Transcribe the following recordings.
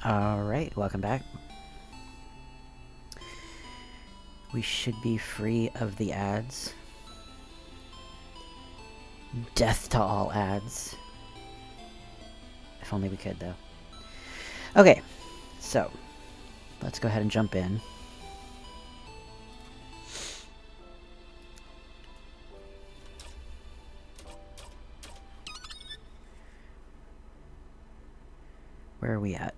Alright, welcome back. We should be free of the ads. Death to all ads. If only we could, though. Okay, so let's go ahead and jump in. Where are we at?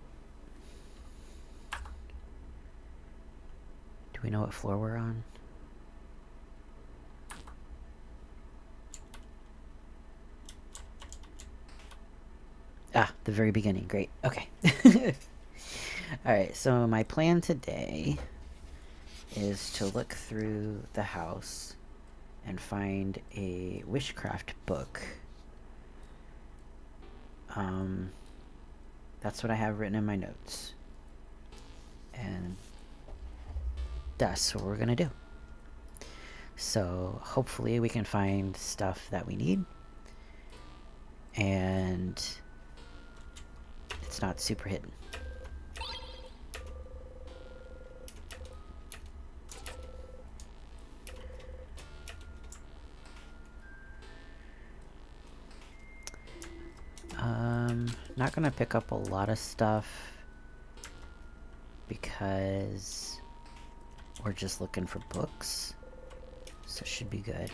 Do we know what floor we're on? Ah, the very beginning. Great. Okay. Alright, so my plan today is to look through the house and find a wishcraft book. That's what I have written in my notes. And that's what we're gonna do. So hopefully we can find stuff that we need. And it's not super hidden. Not gonna pick up a lot of stuff because we're just looking for books, so it should be good.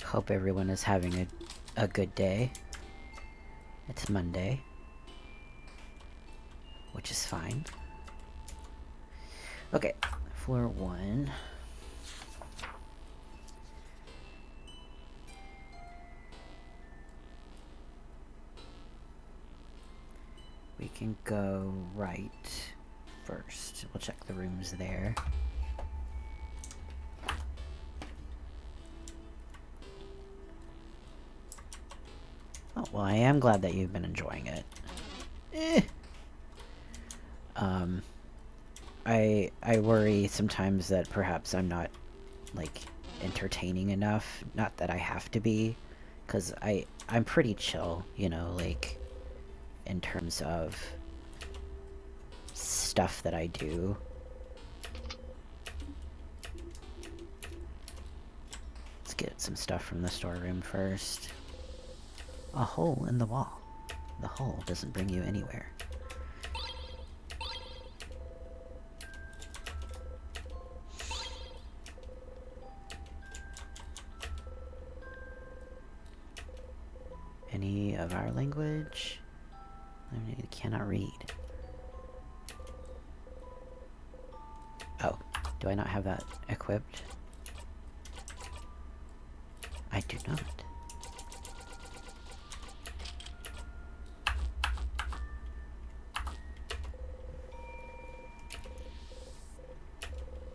Hope everyone is having a good day. It's Monday, which is fine. Okay, floor 1. We can go right first. We'll check the rooms there. Oh, well, I am glad that you've been enjoying it. I worry sometimes that perhaps I'm not, like, entertaining enough. Not that I have to be, because I'm pretty chill, you know, like, in terms of stuff that I do. Let's get some stuff from the storeroom first. A hole in the wall. The hole doesn't bring you anywhere. Any of our language? I cannot read. Oh, do I not have that equipped? I do not.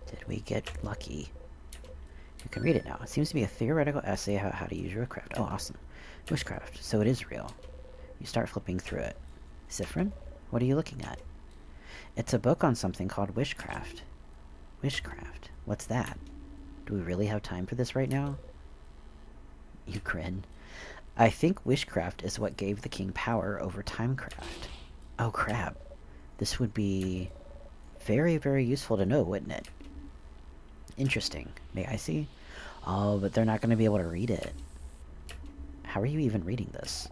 Did we get lucky? You can read it now. It seems to be a theoretical essay about how to use witchcraft. Oh, awesome. Witchcraft. So it is real. You start flipping through it. Sifrin? What are you looking at? It's a book on something called witchcraft. Witchcraft? What's that? Do we really have time for this right now? You grin. I think witchcraft is what gave the king power over timecraft. Oh crap. This would be very, very useful to know, wouldn't it? Interesting. May I see? Oh, but they're not going to be able to read it. How are you even reading this?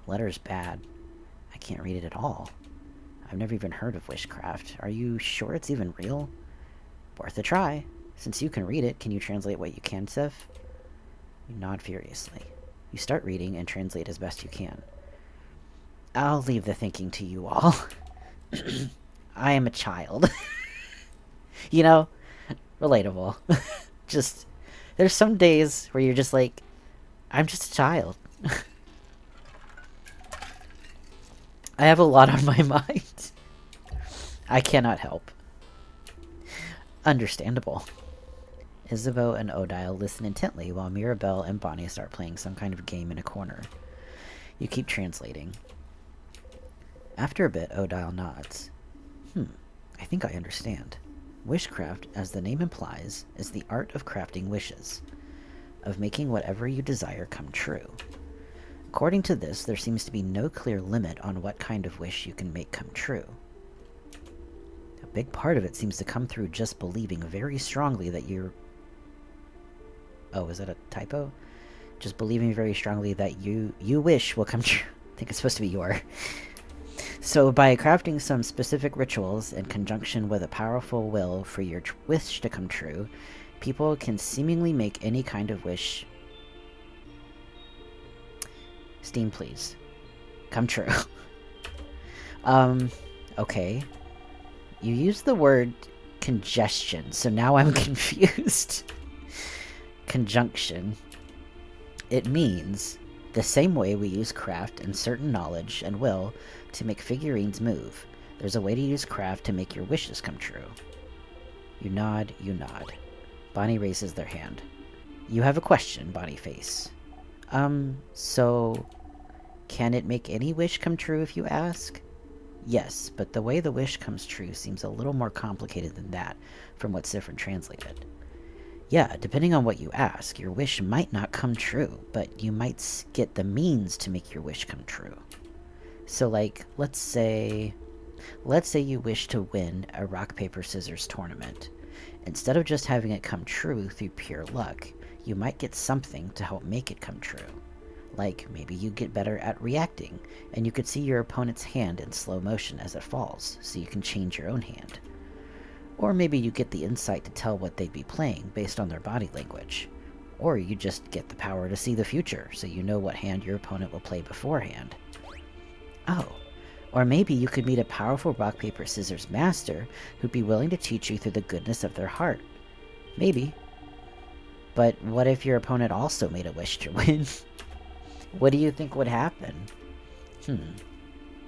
Letter's bad. I can't read it at all. I've never even heard of witchcraft. Are you sure it's even real? Worth a try. Since you can read it, can you translate what you can, Sif? You nod furiously. You start reading and translate as best you can. I'll leave the thinking to you all. I am a child. You know? Relatable. Just, there's some days where you're just like, I'm just a child. I have a lot on my mind. I cannot help. Understandable. Isabeau and Odile listen intently while Mirabelle and Bonnie start playing some kind of game in a corner. You keep translating. After a bit, Odile nods. I think I understand. Wishcraft, as the name implies, is the art of crafting wishes, of making whatever you desire come true. According to this, there seems to be no clear limit on what kind of wish you can make come true. A big part of it seems to come through just believing very strongly that you're... Oh, is that a typo? Just believing very strongly that you wish will come true. I think it's supposed to be your. So by crafting some specific rituals in conjunction with a powerful will for your wish to come true, people can seemingly make any kind of wish... Steam, please. Come true. Okay. You use the word congestion, so now I'm confused. Conjunction. It means the same way we use craft and certain knowledge and will to make figurines move. There's a way to use craft to make your wishes come true. You nod, you nod. Bonnie raises their hand. You have a question, Bonnie Face. So... Can it make any wish come true if you ask? Yes, but the way the wish comes true seems a little more complicated than that, from what Sifrin translated. Yeah, depending on what you ask, your wish might not come true, but you might get the means to make your wish come true. So, like, let's say you wish to win a rock, paper, scissors tournament. Instead of just having it come true through pure luck, you might get something to help make it come true. Like, maybe you get better at reacting, and you could see your opponent's hand in slow motion as it falls, so you can change your own hand. Or maybe you get the insight to tell what they'd be playing based on their body language. Or you just get the power to see the future, so you know what hand your opponent will play beforehand. Oh, or maybe you could meet a powerful rock, paper, scissors master who'd be willing to teach you through the goodness of their heart. Maybe. But what if your opponent also made a wish to win? What do you think would happen?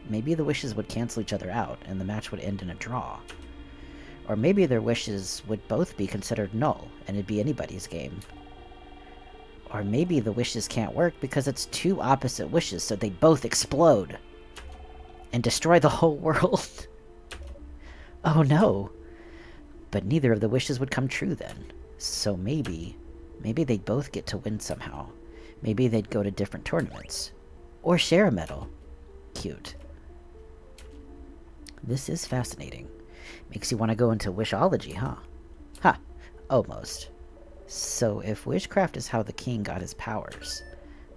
Maybe the wishes would cancel each other out, and the match would end in a draw. Or maybe their wishes would both be considered null, and it'd be anybody's game. Or maybe the wishes can't work because it's two opposite wishes, so they both explode and destroy the whole world. Oh no! But neither of the wishes would come true then. So maybe they'd both get to win somehow. Maybe they'd go to different tournaments. Or share a medal. Cute. This is fascinating. Makes you want to go into wishology, huh? Ha! Almost. So if wishcraft is how the king got his powers,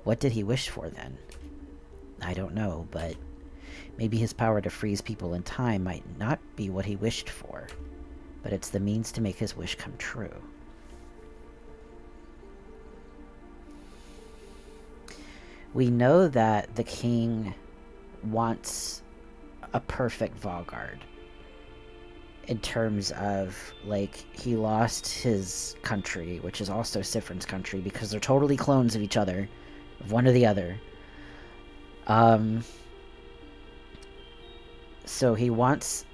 what did he wish for then? I don't know, but maybe his power to freeze people in time might not be what he wished for, but it's the means to make his wish come true. We know that the king wants a perfect Valgard. In terms of, like, he lost his country, which is also Sifrin's country, because they're totally clones of each other, of one or the other. So he wants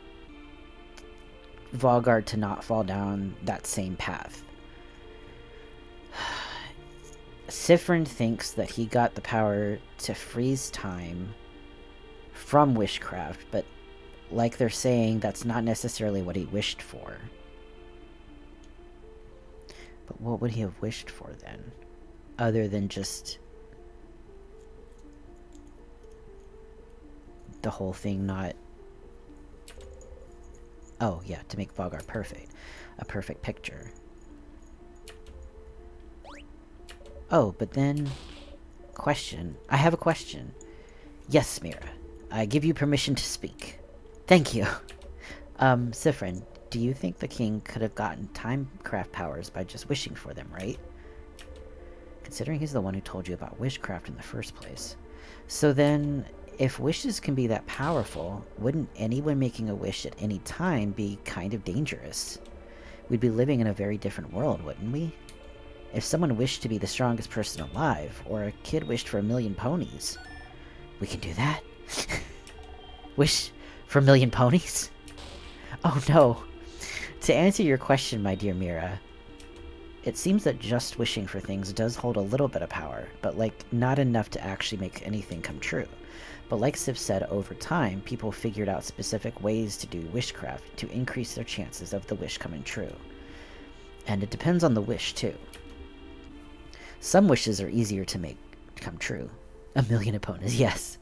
Valgard to not fall down that same path. Sifrin thinks that he got the power to freeze time from wishcraft, but like they're saying, that's not necessarily what he wished for. But what would he have wished for then? Other than just the whole thing not... Oh, yeah, to make Valgard perfect. A perfect picture. Oh, but then... Question. I have a question. Yes, Mira. I give you permission to speak. Thank you. Sifrin, do you think the king could have gotten timecraft powers by just wishing for them, right? Considering he's the one who told you about wishcraft in the first place. So then, if wishes can be that powerful, wouldn't anyone making a wish at any time be kind of dangerous? We'd be living in a very different world, wouldn't we? If someone wished to be the strongest person alive, or a kid wished for 1,000,000 ponies, we can do that? Wish for 1,000,000 ponies? Oh no. To answer your question, my dear Mira, it seems that just wishing for things does hold a little bit of power, but like not enough to actually make anything come true. But like Sif said, over time, people figured out specific ways to do wishcraft to increase their chances of the wish coming true. And it depends on the wish, too. Some wishes are easier to make come true. 1,000,000 opponents, yes.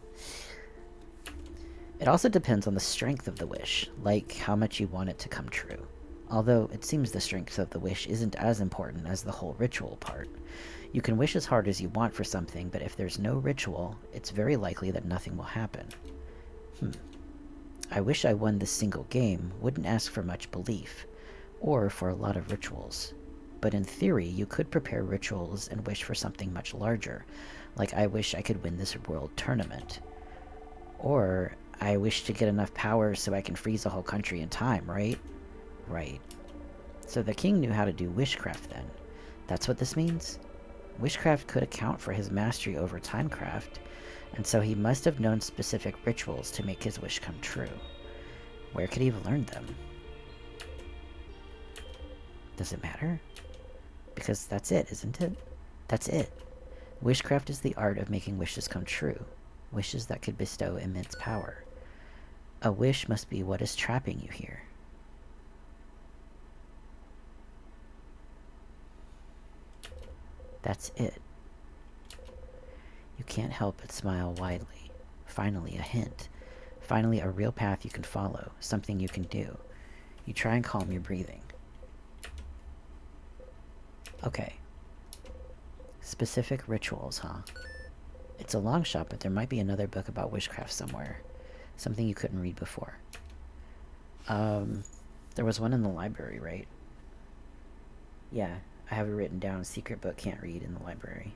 It also depends on the strength of the wish, like how much you want it to come true. Although, it seems the strength of the wish isn't as important as the whole ritual part. You can wish as hard as you want for something, but if there's no ritual, it's very likely that nothing will happen. I wish I won this single game, wouldn't ask for much belief, or for a lot of rituals. But in theory, you could prepare rituals and wish for something much larger, like I wish I could win this world tournament. Or, I wish to get enough power so I can freeze a whole country in time, right? Right. So the king knew how to do wishcraft then. That's what this means? Wishcraft could account for his mastery over timecraft, and so he must have known specific rituals to make his wish come true. Where could he have learned them? Does it matter? Because that's it, isn't it? That's it. Wishcraft is the art of making wishes come true. Wishes that could bestow immense power. A wish must be what is trapping you here. That's it. You can't help but smile widely. Finally, a hint. Finally, a real path you can follow. Something you can do. You try and calm your breathing. Okay. Specific rituals, huh? It's a long shot, but there might be another book about witchcraft somewhere. Something you couldn't read before. There was one in the library, right? Yeah, I have it written down. Secret book can't read in the library.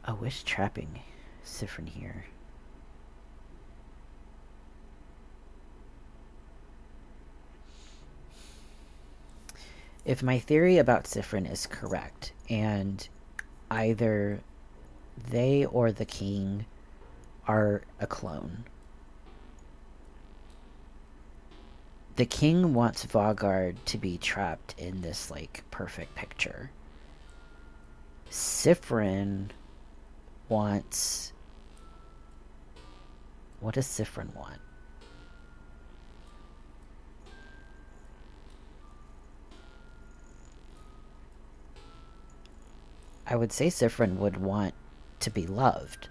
A wish trapping Siffrin here. If my theory about Siffrin is correct, and either they or the king are a clone, the king wants Vaugarde to be trapped in this, like, perfect picture. Siffrin wants... What does Siffrin want? I would say Siffrin would want to be loved.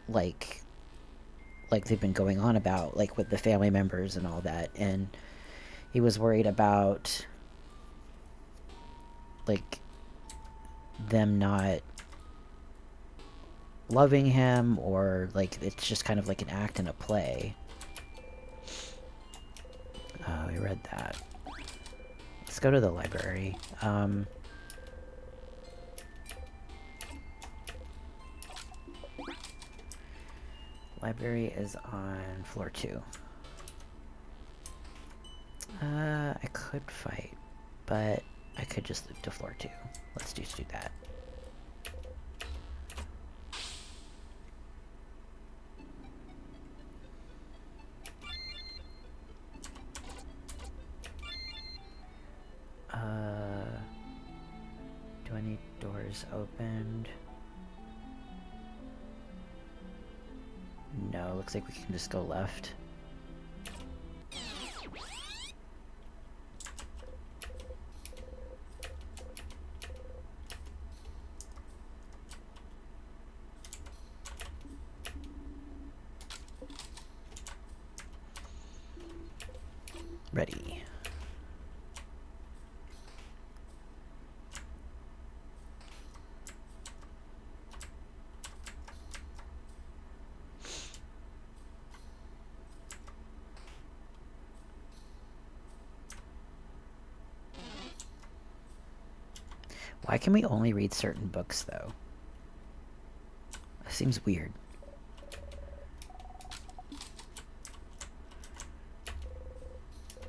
Like they've been going on about, like, with the family members and all that. And he was worried about, like, them not loving him, or, like, it's just kind of like an act in a play. Oh, we read that. Let's go to the library. Library is on floor 2. I could fight, but I could just loop to floor 2. Let's just do that. Do I need doors opened? No, looks like we can just go left. Ready. Why can we only read certain books, though? That seems weird.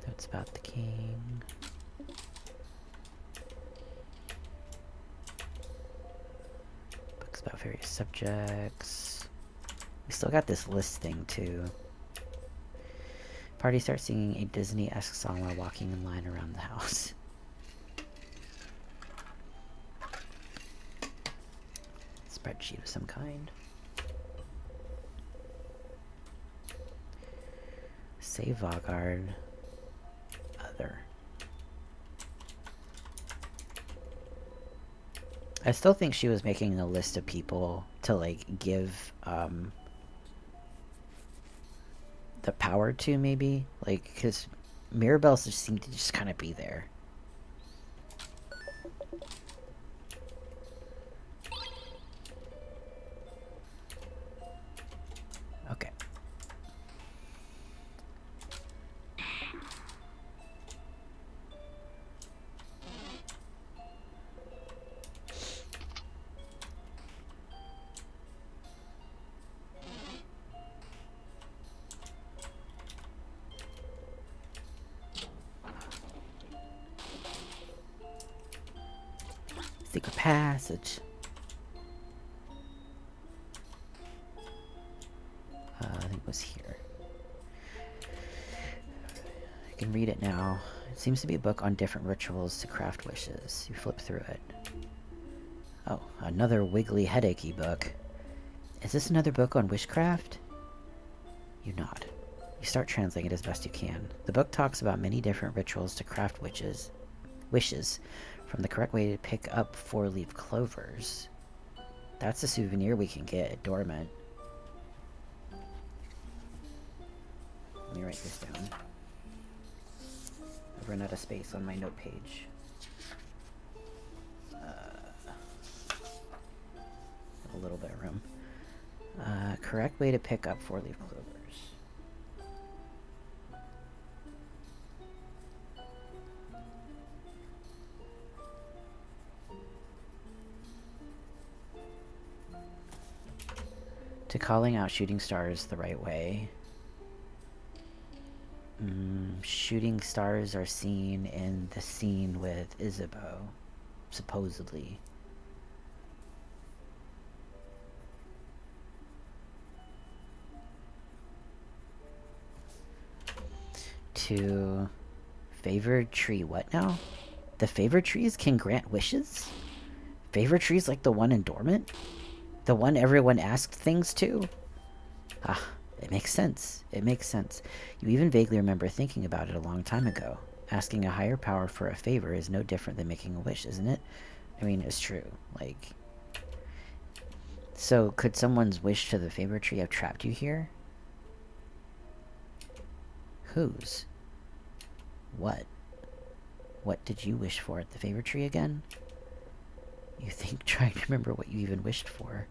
That's about the king. Books about various subjects. We still got this list thing, too. Party starts singing a Disney-esque song while walking in line around the house. Spreadsheet of some kind. Save Vaugarde. Other. I still think she was making a list of people to, like, give, the power to, maybe? Like, because Mirabelle just seemed to just kind of be there. Okay. message. I think it was here. I can read it now. It seems to be a book on different rituals to craft wishes. You flip through it. Oh, another wiggly headachy book. Is this another book on wishcraft? You nod. You start translating it as best you can. The book talks about many different rituals to craft wishes, from the correct way to pick up 4-leaf clovers. That's a souvenir we can get at Dormant. Let me write this down. I've run out of space on my note page. A little bit of room. Correct way to pick up 4-leaf clovers. To calling out shooting stars the right way. Shooting stars are seen in the scene with Isabeau, supposedly. To favored tree, what now? The favored trees can grant wishes? Favored trees like the one in Dormant? The one everyone asked things to? Ah, it makes sense. It makes sense. You even vaguely remember thinking about it a long time ago. Asking a higher power for a favor is no different than making a wish, isn't it? I mean, it's true. Like... So, could someone's wish to the favor tree have trapped you here? Whose? What? What did you wish for at the favor tree again? You think trying to remember what you even wished for.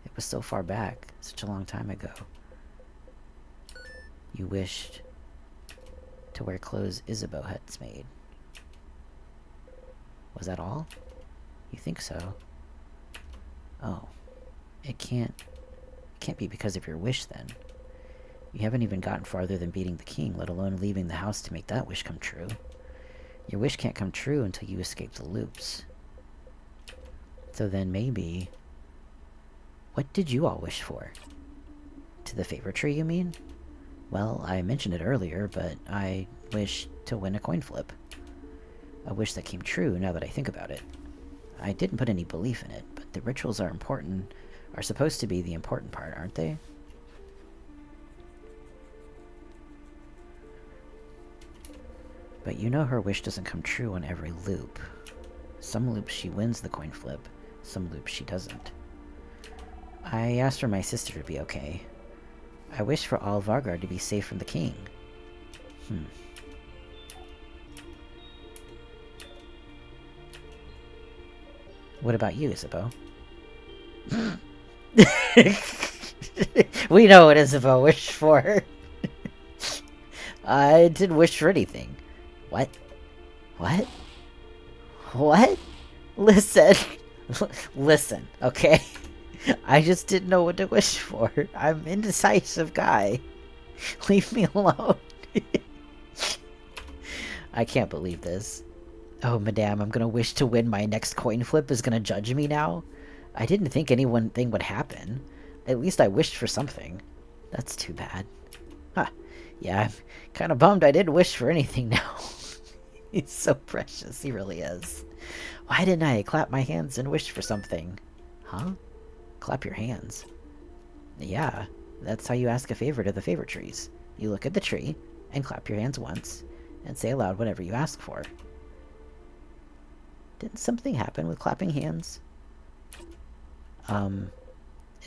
It was so far back, such a long time ago. You wished to wear clothes Isabeau had made. Was that all? You think so? Oh. It can't be because of your wish, then. You haven't even gotten farther than beating the king, let alone leaving the house to make that wish come true. Your wish can't come true until you escape the loops. So then maybe... What did you all wish for? To the favor tree, you mean? Well, I mentioned it earlier, but I wished to win a coin flip. A wish that came true, now that I think about it. I didn't put any belief in it, but the rituals are supposed to be the important part, aren't they? But you know her wish doesn't come true on every loop. Some loops she wins the coin flip, some loops she doesn't. I asked for my sister to be okay. I wish for all Vargard to be safe from the king. What about you, Isabeau? We know what Isabeau wished for. I didn't wish for anything. What? What? What? Listen. Listen, okay? I just didn't know what to wish for. I'm an indecisive guy. Leave me alone. I can't believe this. Oh, madame, I'm gonna wish to win my next coin flip is gonna judge me now? I didn't think any one thing would happen. At least I wished for something. That's too bad. Huh. Yeah, I'm kinda bummed I didn't wish for anything now. He's so precious, he really is. Why didn't I clap my hands and wish for something? Huh? Clap your hands. Yeah, that's how you ask a favor to the favor trees. You look at the tree, and clap your hands once, and say aloud whatever you ask for. Didn't something happen with clapping hands?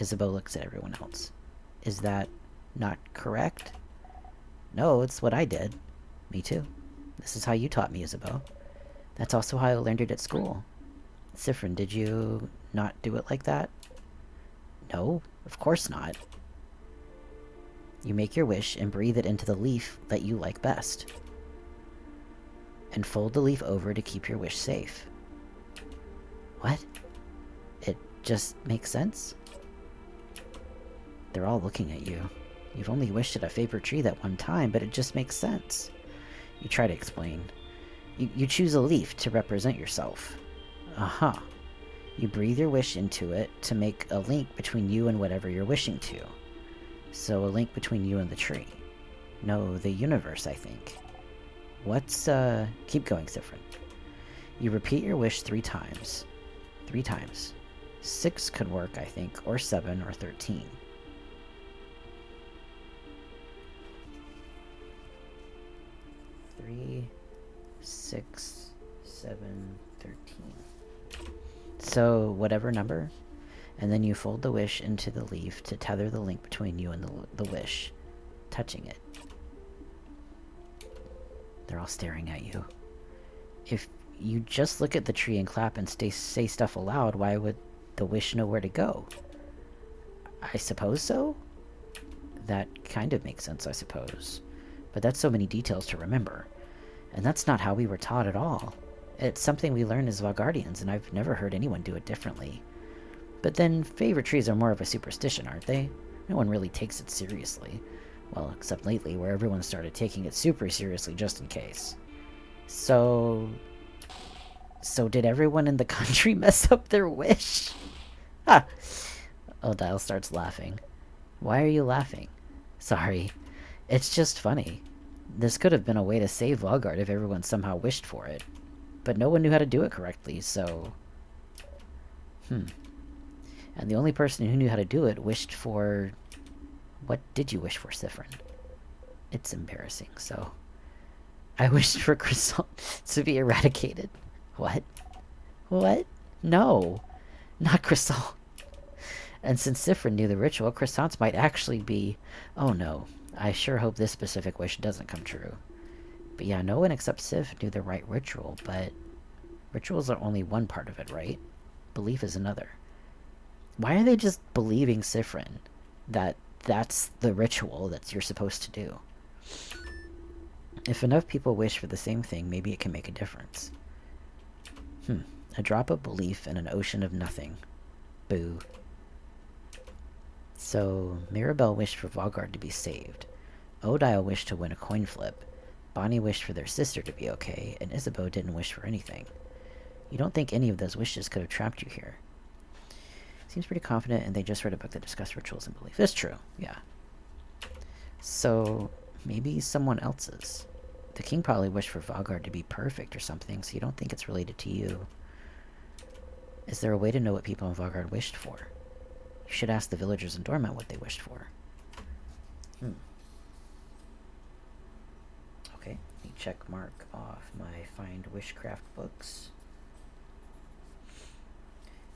Isabeau looks at everyone else. Is that not correct? No, it's what I did. Me too. This is how you taught me, Isabeau. That's also how I learned it at school. Siffrin, did you not do it like that? No, of course not. You make your wish and breathe it into the leaf that you like best. And fold the leaf over to keep your wish safe. What? It just makes sense? They're all looking at you. You've only wished at a favorite tree that one time, but it just makes sense. You try to explain. You choose a leaf to represent yourself. Uh-huh. You breathe your wish into it to make a link between you and whatever you're wishing to. So a link between you and the tree. No, the universe, I think. What's, keep going, Sifrin. You repeat your wish 3 times. 3 times. 6 could work, I think, or 7, or 13. Three, 6, 7, 13. So, whatever number, and then you fold the wish into the leaf to tether the link between you and the wish, touching it. They're all staring at you. If you just look at the tree and clap and say stuff aloud, why would the wish know where to go? I suppose so? That kind of makes sense, I suppose. But that's so many details to remember. And that's not how we were taught at all. It's something we learn as Valgardians, and I've never heard anyone do it differently. But then, favorite trees are more of a superstition, aren't they? No one really takes it seriously. Well, except lately, where everyone started taking it super seriously just in case. So did everyone in the country mess up their wish? Ha! Odile starts laughing. Why are you laughing? Sorry. It's just funny. This could have been a way to save Valgard if everyone somehow wished for it. But no one knew how to do it correctly, so... And the only person who knew how to do it wished for... What did you wish for, Sifrin? It's embarrassing, so... I wished for Croissant to be eradicated. What? What? No! Not Croissant. And since Sifrin knew the ritual, croissants might actually be... Oh no. I sure hope this specific wish doesn't come true. But yeah, no one except Sif knew the right ritual, but... Rituals are only one part of it, right? Belief is another. Why are they just believing Sifrin that that's the ritual that you're supposed to do? If enough people wish for the same thing, maybe it can make a difference. A drop of belief in an ocean of nothing. Boo. So, Mirabelle wished for Valgard to be saved. Odile wished to win a coin flip. Bonnie wished for their sister to be okay, and Isabeau didn't wish for anything. You don't think any of those wishes could have trapped you here? Seems pretty confident, and they just read a book that discussed rituals and belief. It's true, yeah. So, maybe someone else's. The king probably wished for Valgard to be perfect or something, so you don't think it's related to you. Is there a way to know what people in Valgard wished for? You should ask the villagers in Dormont what they wished for. Okay, let me check mark off my Find Wishcraft books.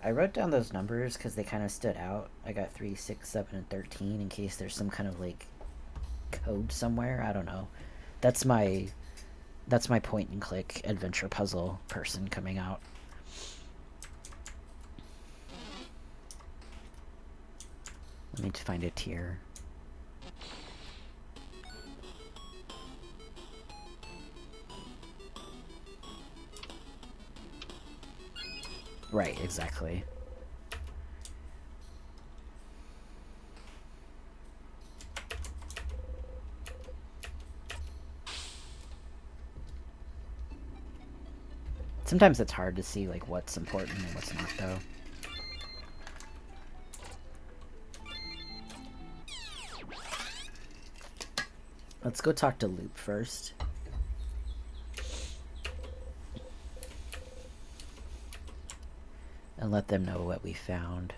I wrote down those numbers because they kind of stood out. I got 3, 6, 7, and 13 in case there's some kind of, like, code somewhere. I don't know. That's my point-and-click adventure puzzle person coming out. Let me find a tier. Right, exactly. Sometimes it's hard to see, like, what's important and what's not, though. Let's go talk to Loop first. And let them know what we found.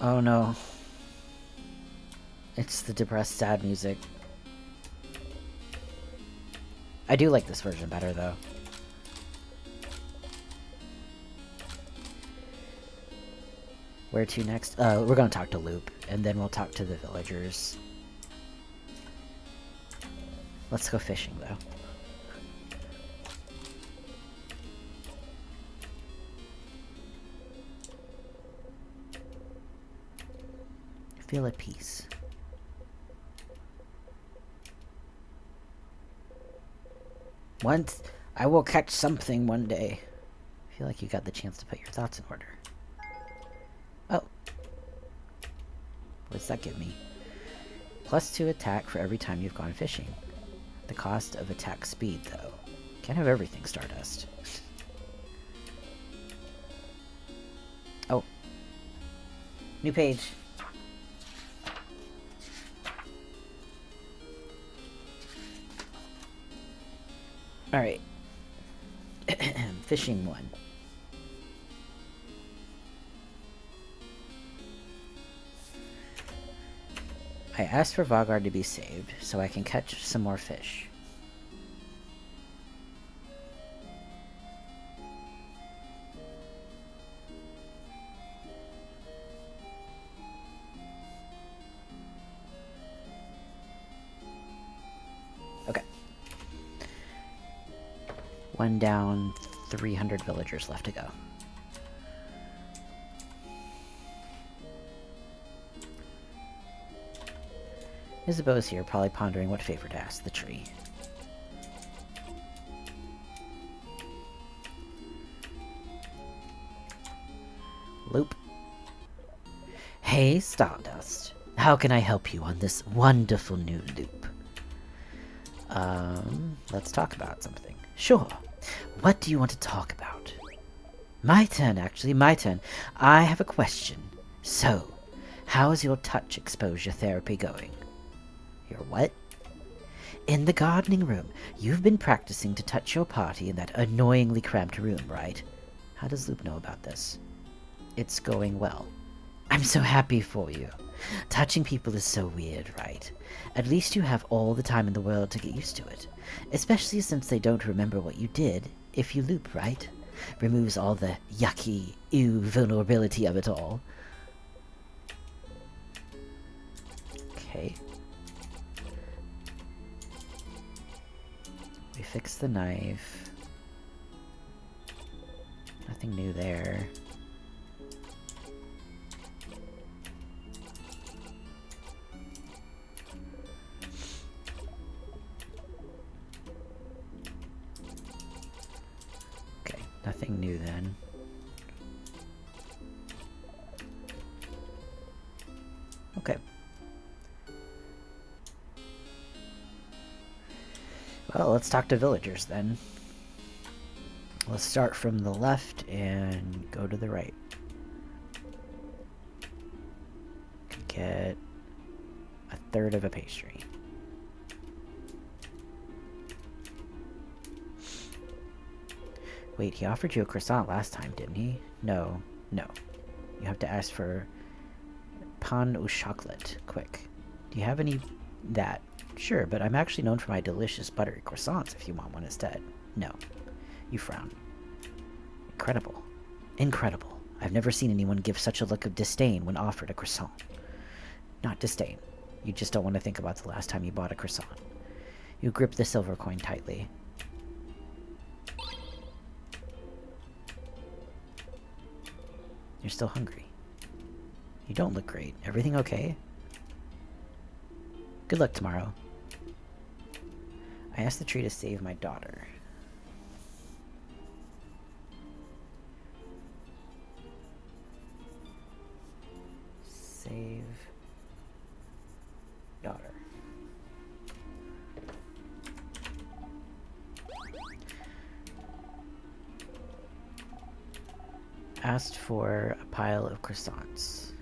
Oh no. It's the depressed, sad music. I do like this version better, though. Where to next? We're gonna talk to Loop, and then we'll talk to the villagers. Let's go fishing, though. Feel at peace. Once I will catch something one day. I feel like you got the chance to put your thoughts in order. Oh. What's that give me? +2 attack for every time you've gone fishing. The cost of attack speed, though. Can't have everything, Stardust. New page. Alright. Fishing 1. I asked for Vagar to be saved, so I can catch some more fish. Okay. 1 down, 300 villagers left to go. Isabeau's here, probably pondering what favor to ask the tree. Loop. Hey, Stardust. How can I help you on this wonderful new loop? Let's talk about something. Sure. What do you want to talk about? My turn, actually, my turn. I have a question. So, how is your touch exposure therapy going? Your what? In the gardening room. You've been practicing to touch your party in that annoyingly cramped room, right? How does Loop know about this? It's going well. I'm so happy for you. Touching people is so weird, right? At least you have all the time in the world to get used to it. Especially since they don't remember what you did if you loop, right? Removes all the yucky, ew vulnerability of it all. Okay. We fixed the knife. Nothing new there. Okay, nothing new then. Okay. Well, let's talk to villagers then. Let's start from the left and go to the right. Get a third of a pastry. Wait, he offered you a croissant last time, didn't he? No, no. You have to ask for pain au chocolat, quick. Do you have any that? Sure, but I'm actually known for my delicious buttery croissants if you want one instead. No. You frown. Incredible. Incredible. I've never seen anyone give such a look of disdain when offered a croissant. Not disdain. You just don't want to think about the last time you bought a croissant. You grip the silver coin tightly. You're still hungry. You don't look great. Everything okay? Good luck tomorrow. I asked the tree to save my daughter. Save daughter. Asked for a pile of croissants.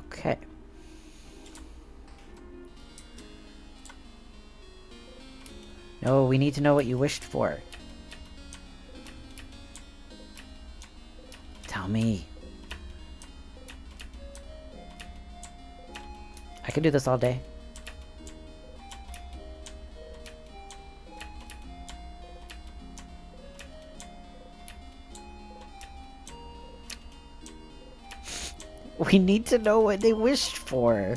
Okay. No, we need to know what you wished for. Tell me. I could do this all day. We need to know what they wished for.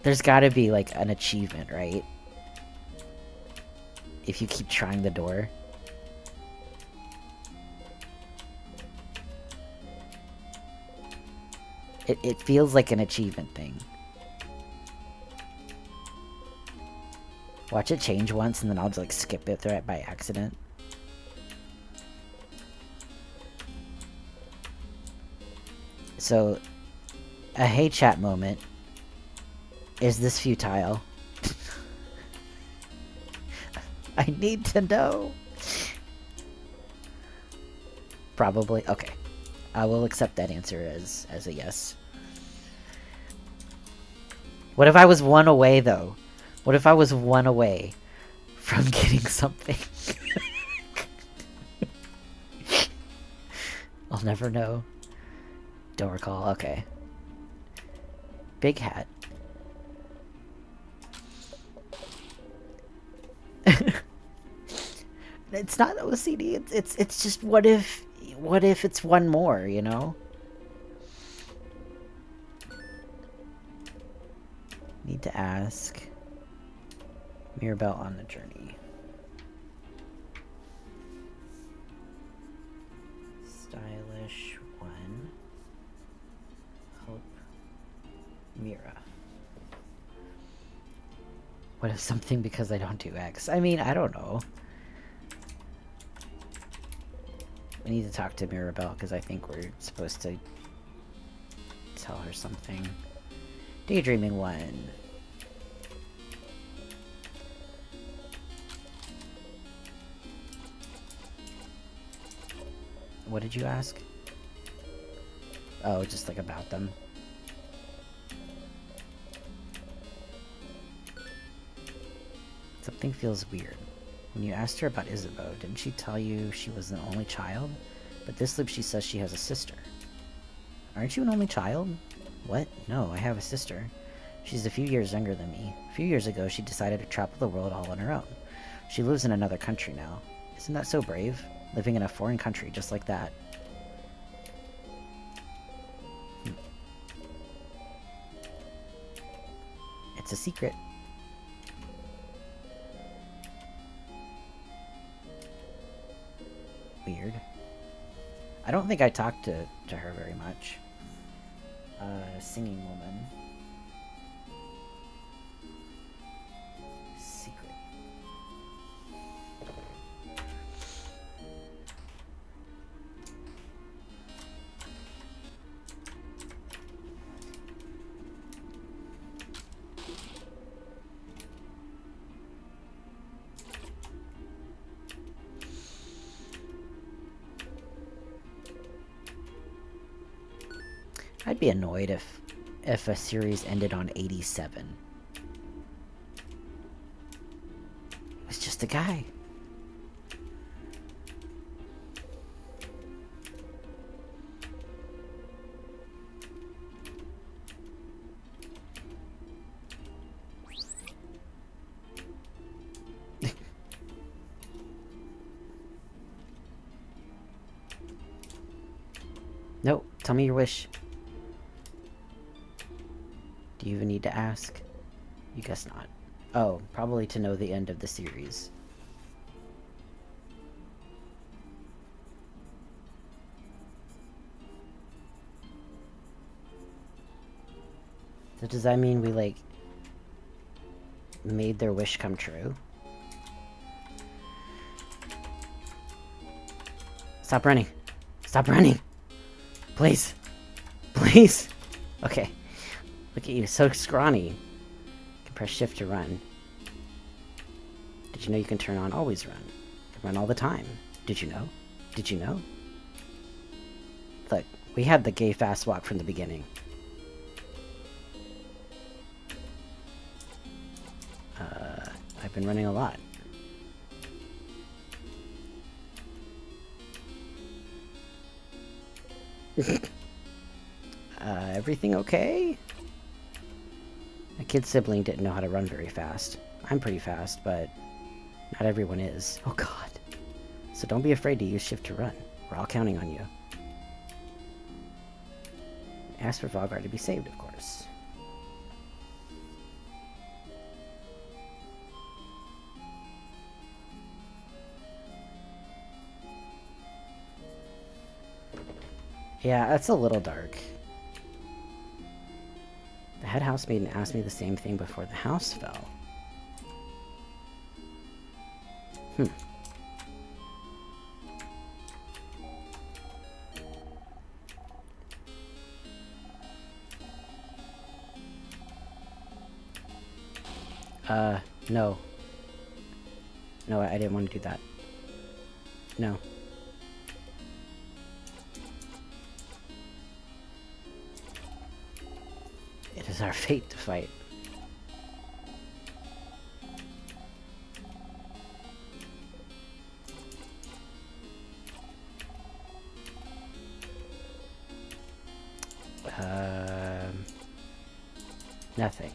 There's gotta be, like, an achievement, right? If you keep trying the door. It feels like an achievement thing. Watch it change once and then I'll just, like, skip it through it by accident. So, a hey chat moment Is this futile? I need to know. Probably. Okay. I will accept that answer as a yes. What if I was one away, though? What if I was one away from getting something? I'll never know. Don't recall. Okay. Big hat. It's not OCD. It's just what if it's one more, you know? Need to ask. Mirabelle on the journey. Stylish one. Hope. Mira. What if something because I don't do X? I mean, I don't know. We need to talk to Mirabelle because I think we're supposed to tell her something. Daydreaming one. What did you ask? Oh, just like about them. Something feels weird. When you asked her about Isabeau, didn't she tell you she was an only child? But this loop she says she has a sister. Aren't you an only child? What? No, I have a sister. She's a few years younger than me. A few years ago, she decided to travel the world all on her own. She lives in another country now. Isn't that so brave? Living in a foreign country just like that. It's a secret. Weird. I don't think I talked to her very much. Singing woman. Secret. I'd be annoyed if a series ended on 87. It was just a guy. Nope. Tell me your wish. Do you even need to ask? You guess not. Oh, probably to know the end of the series. So does that mean we, like, made their wish come true? Stop running. Stop running! Please. Please! Okay. Look at you, so scrawny. You can press shift to run. Did you know you can turn on always run? You can run all the time. Did you know? Did you know? Look, we had the gay fast walk from the beginning. I've been running a lot. Everything okay? My kid's sibling didn't know how to run very fast. I'm pretty fast, but not everyone is. Oh god. So don't be afraid to use shift to run. We're all counting on you. Ask for Vogar to be saved, of course. Yeah, that's a little dark. The head housemaiden asked me the same thing before the house fell. No. No, I didn't want to do that. No. It is our fate to fight. Nothing.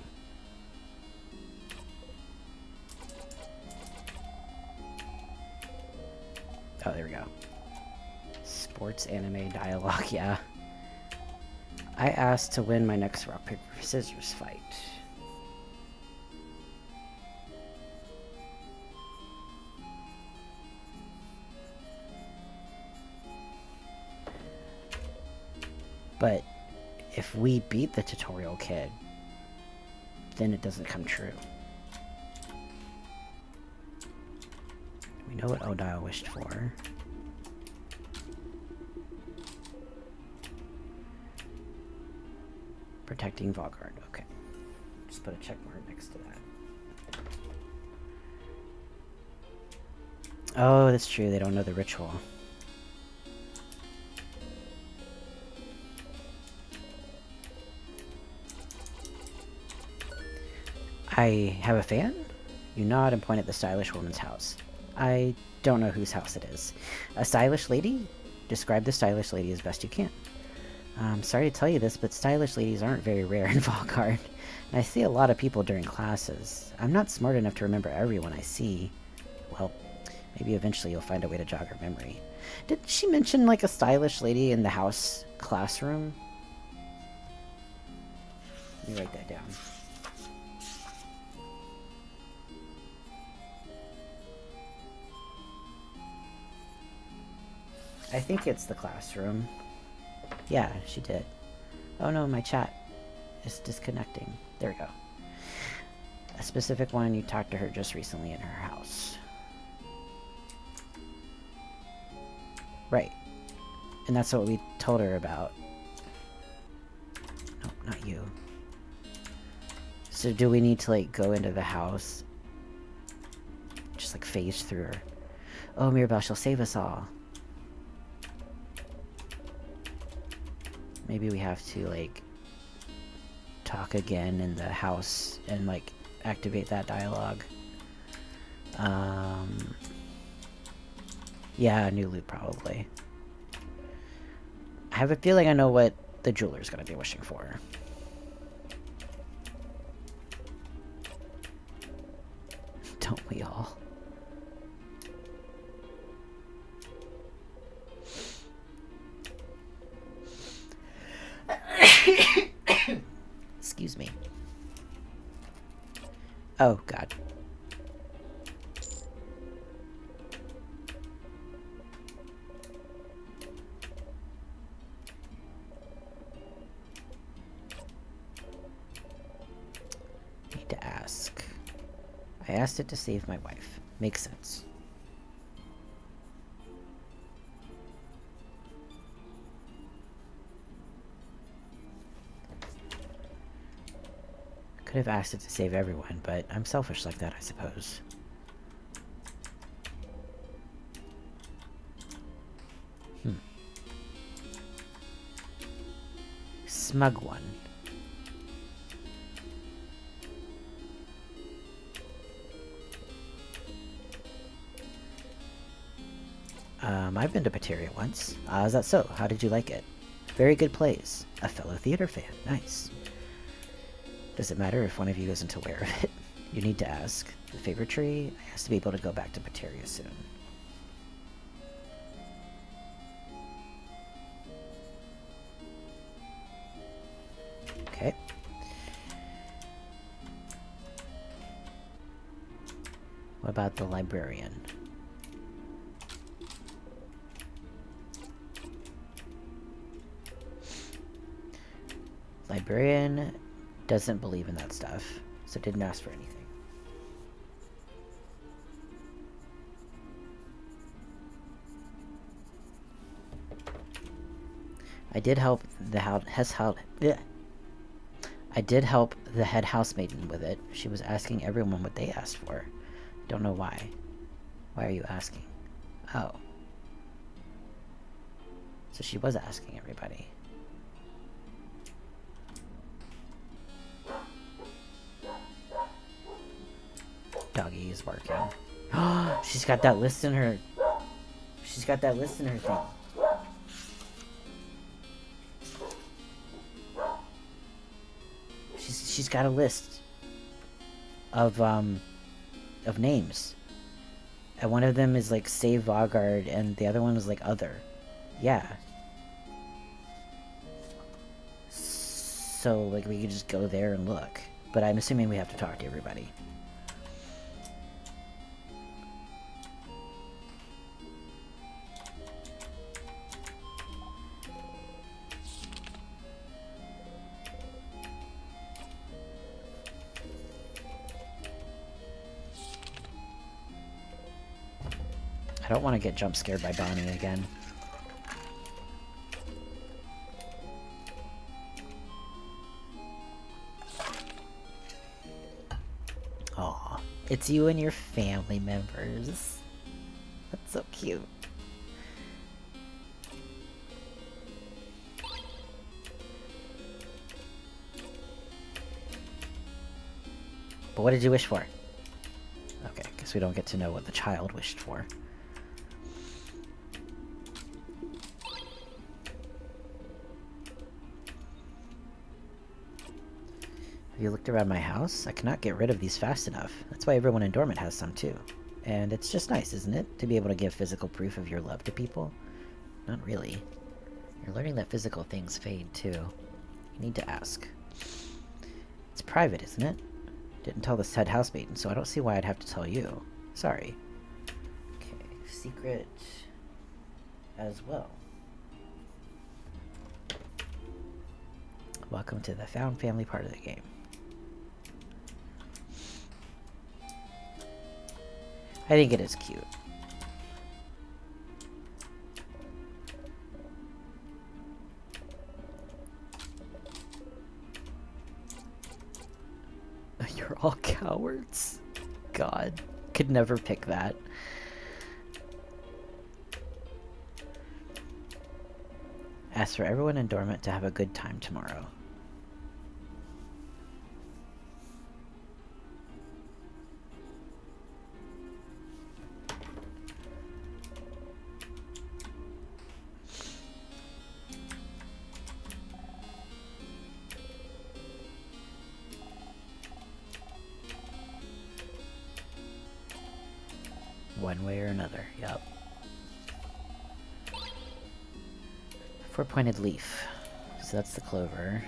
Oh, there we go. Sports anime dialogue, yeah. I asked to win my next rock, paper, scissors fight. But if we beat the tutorial kid, then it doesn't come true. We know what Odile wished for. Protecting Valgard, okay. Just put a check mark next to that. Oh, that's true, they don't know the ritual. I have a fan? You nod and point at the stylish woman's house. I don't know whose house it is. A stylish lady? Describe the stylish lady as best you can. I'm sorry to tell you this, but stylish ladies aren't very rare in Valgard. And I see a lot of people during classes. I'm not smart enough to remember everyone I see. Well, maybe eventually you'll find a way to jog her memory. Did she mention, like, a stylish lady in the house classroom? Let me write that down. I think it's the classroom. Yeah, she did. Oh no, my chat is disconnecting. There we go. A specific one, you talked to her just recently in her house. Right. And that's what we told her about. No, not you. So do we need to, like, go into the house? Just, like, phase through her. Oh, Mirabelle, she'll save us all. Maybe we have to, like, talk again in the house and, like, activate that dialogue. Yeah, new loot, probably. I have a feeling I know what the jeweler's gonna be wishing for. Don't we all? Excuse me. Oh, God. Need to ask. I asked it to save my wife. Makes sense. Could have asked it to save everyone, but I'm selfish like that, I suppose. Smug one. I've been to Pateria once. Is that so? How did you like it? Very good plays. A fellow theater fan. Nice. Does it matter if one of you isn't aware of it? You need to ask. The favorite tree has to be able to go back to Pateria soon. Okay. What about the librarian? Librarian doesn't believe in that stuff, so didn't ask for anything. I did help the I did help the head housemaiden with it. She was asking everyone what they asked for. Don't know why. Why are you asking? Oh. So she was asking everybody. Doggy is barking. She's got that list in her... She's got that list in her thing. She's got a list of names. And one of them is like Save Vaugarde and the other one was like Other. Yeah. So like we could just go there and look. But I'm assuming we have to talk to everybody. I don't want to get jump scared by Bonnie again. Aw, it's you and your family members. That's so cute. But what did you wish for? Okay, guess we don't get to know what the child wished for. Have you looked around my house? I cannot get rid of these fast enough. That's why everyone in Dormant has some too. And it's just nice, isn't it? To be able to give physical proof of your love to people. Not really. You're learning that physical things fade too. You need to ask. It's private, isn't it? Didn't tell the head housemaiden, so I don't see why I'd have to tell you. Sorry. Okay, secret as well. Welcome to the found family part of the game. I think it is cute. You're all cowards. God, could never pick that. Ask for everyone in Dormant to have a good time tomorrow. One way or another, yep. Four-pointed leaf. So that's the clover.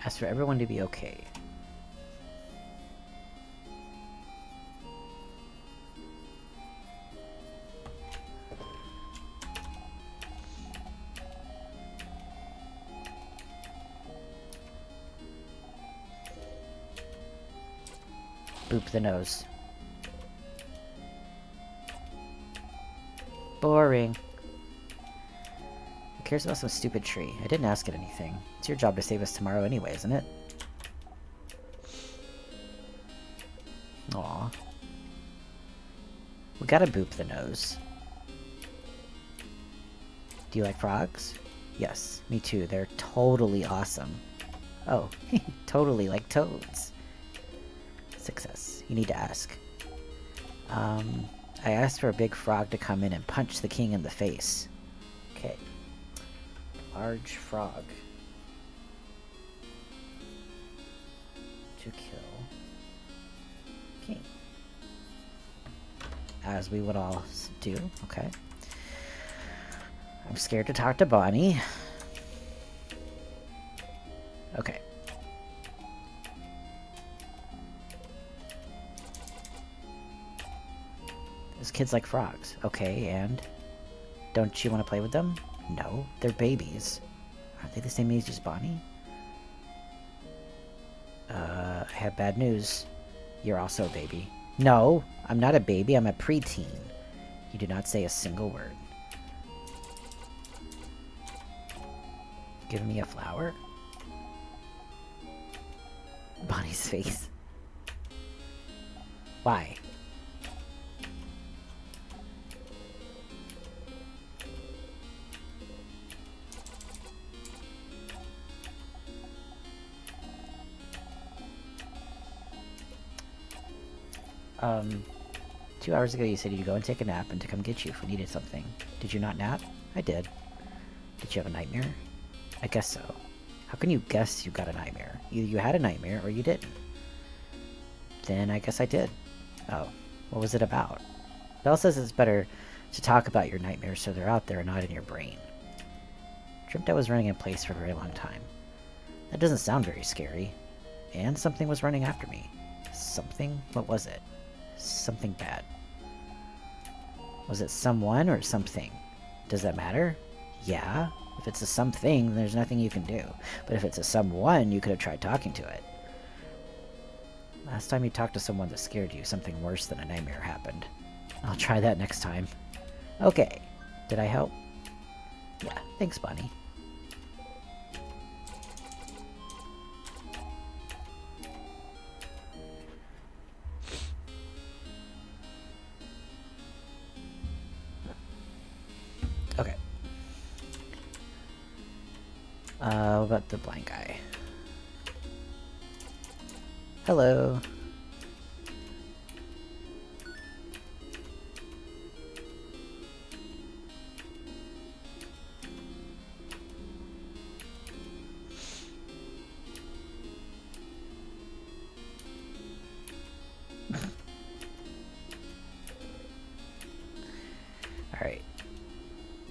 Ask for everyone to be okay. Boop the nose. Boring. Who cares about some stupid tree? I didn't ask it anything. It's your job to save us tomorrow anyway, isn't it? Aw. We gotta boop the nose. Do you like frogs? Yes, me too. They're totally awesome. Oh, totally like toads. Success. You need to ask. I asked for a big frog to come in and punch the king in the face. Okay. Large frog. To kill king. As we would all do. Okay. I'm scared to talk to Bonnie. Okay. Those kids like frogs. Okay, and? Don't you want to play with them? No, they're babies. Aren't they the same age as Bonnie? I have bad news. You're also a baby. No, I'm not a baby, I'm a preteen. You do not say a single word. giving me a flower? Bonnie's face. Why? Um, 2 hours ago you said you'd go and take a nap and to come get you if we needed something. Did you not nap? I did. Did you have a nightmare? I guess so. How can you guess you got a nightmare? Either you had a nightmare or you didn't. Then I guess I did. Oh, what was it about? Belle says it's better to talk about your nightmares so they're out there and not in your brain. Dreamt I was running in place for a very long time. That doesn't sound very scary. And something was running after me. Something? What was it? Something bad. Was it someone or something? Does that matter? Yeah. If it's a something, then there's nothing you can do. But if it's a someone, you could have tried talking to it. Last time you talked to someone that scared you, something worse than a nightmare happened. I'll try that next time. Okay. Did I help? Yeah. Thanks, Bunny. Okay. What about the blind guy? Hello. Alright.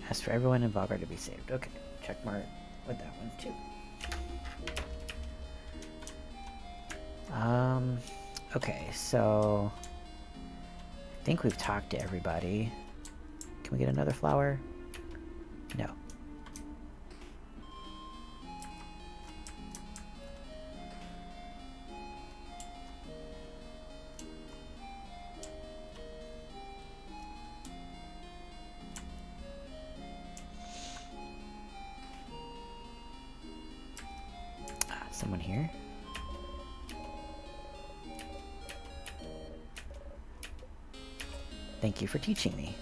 Ask for everyone involved to be saved. Okay. Check mark with that one too. Okay, so I think we've talked to everybody. Can we get another flower? No. Someone here? Thank you for teaching me.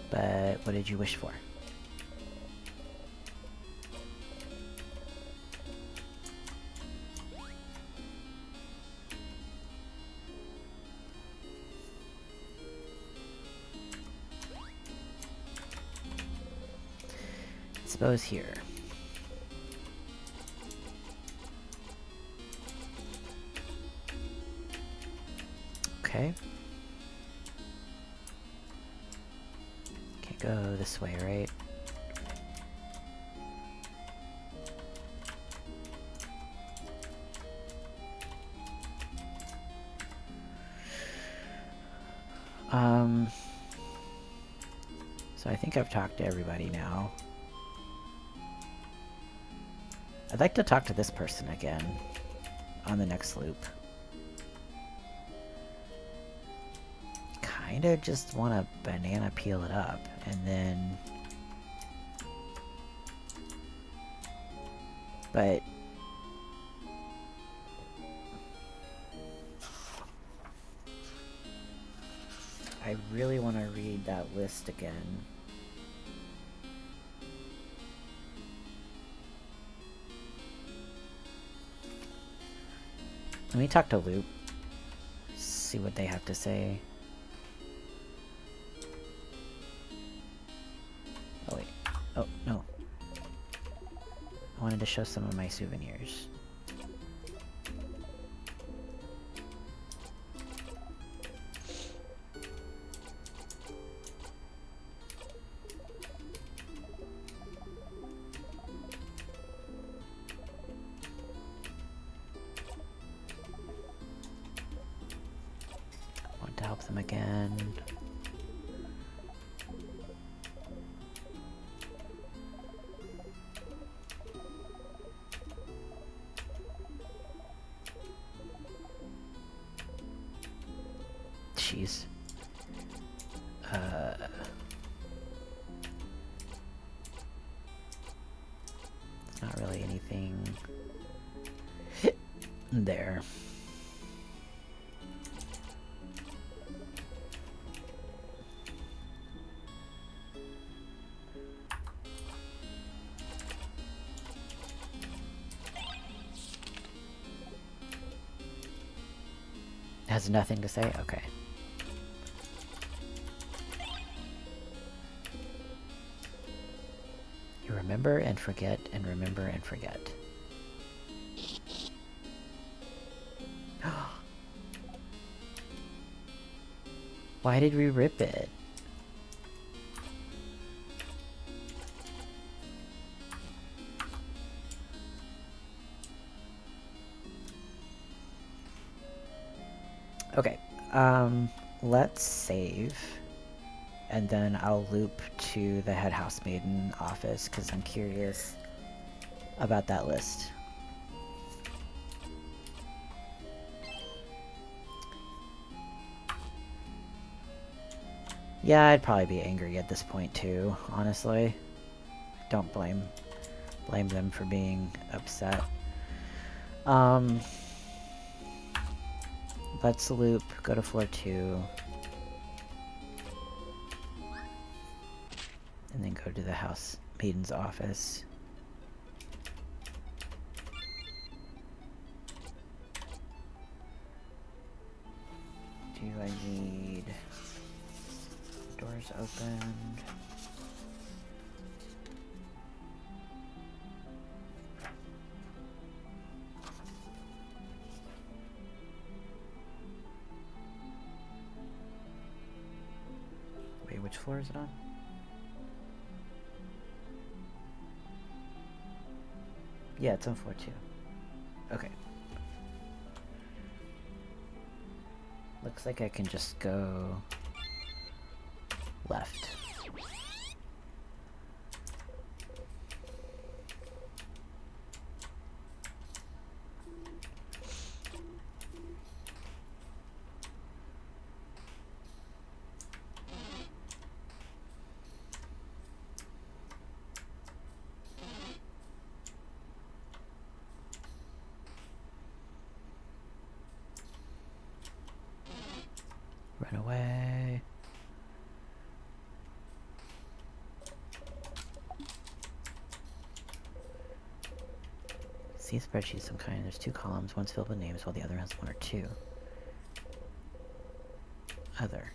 But what did you wish for? I suppose here. Okay. Can't go this way, right? So I think I've talked to everybody now. I'd like to talk to this person again on the next loop. Kinda just want to banana peel it up, and then... But... I really want to read that list again. Let me talk to Loop. See what they have to say. Oh wait. Oh, no. I wanted to show some of my souvenirs. Want to help them again. Jeez. Not really anything there. Has nothing to say? Okay. You remember and forget and remember and forget. Why did we rip it? Okay. Let's save. And then I'll loop to the head housemaiden office because I'm curious about that list. Yeah, I'd probably be angry at this point too, honestly. Don't blame them for being upset. Let's loop, go to floor 2. And then go to the housemaiden's office. Do I need doors opened? Wait, which floor is it on? Yeah, it's on floor 2. Okay. Looks like I can just go left. Run away. See a spreadsheet of some kind. There's 2 columns. One's filled with names while the other has 1 or 2. Other.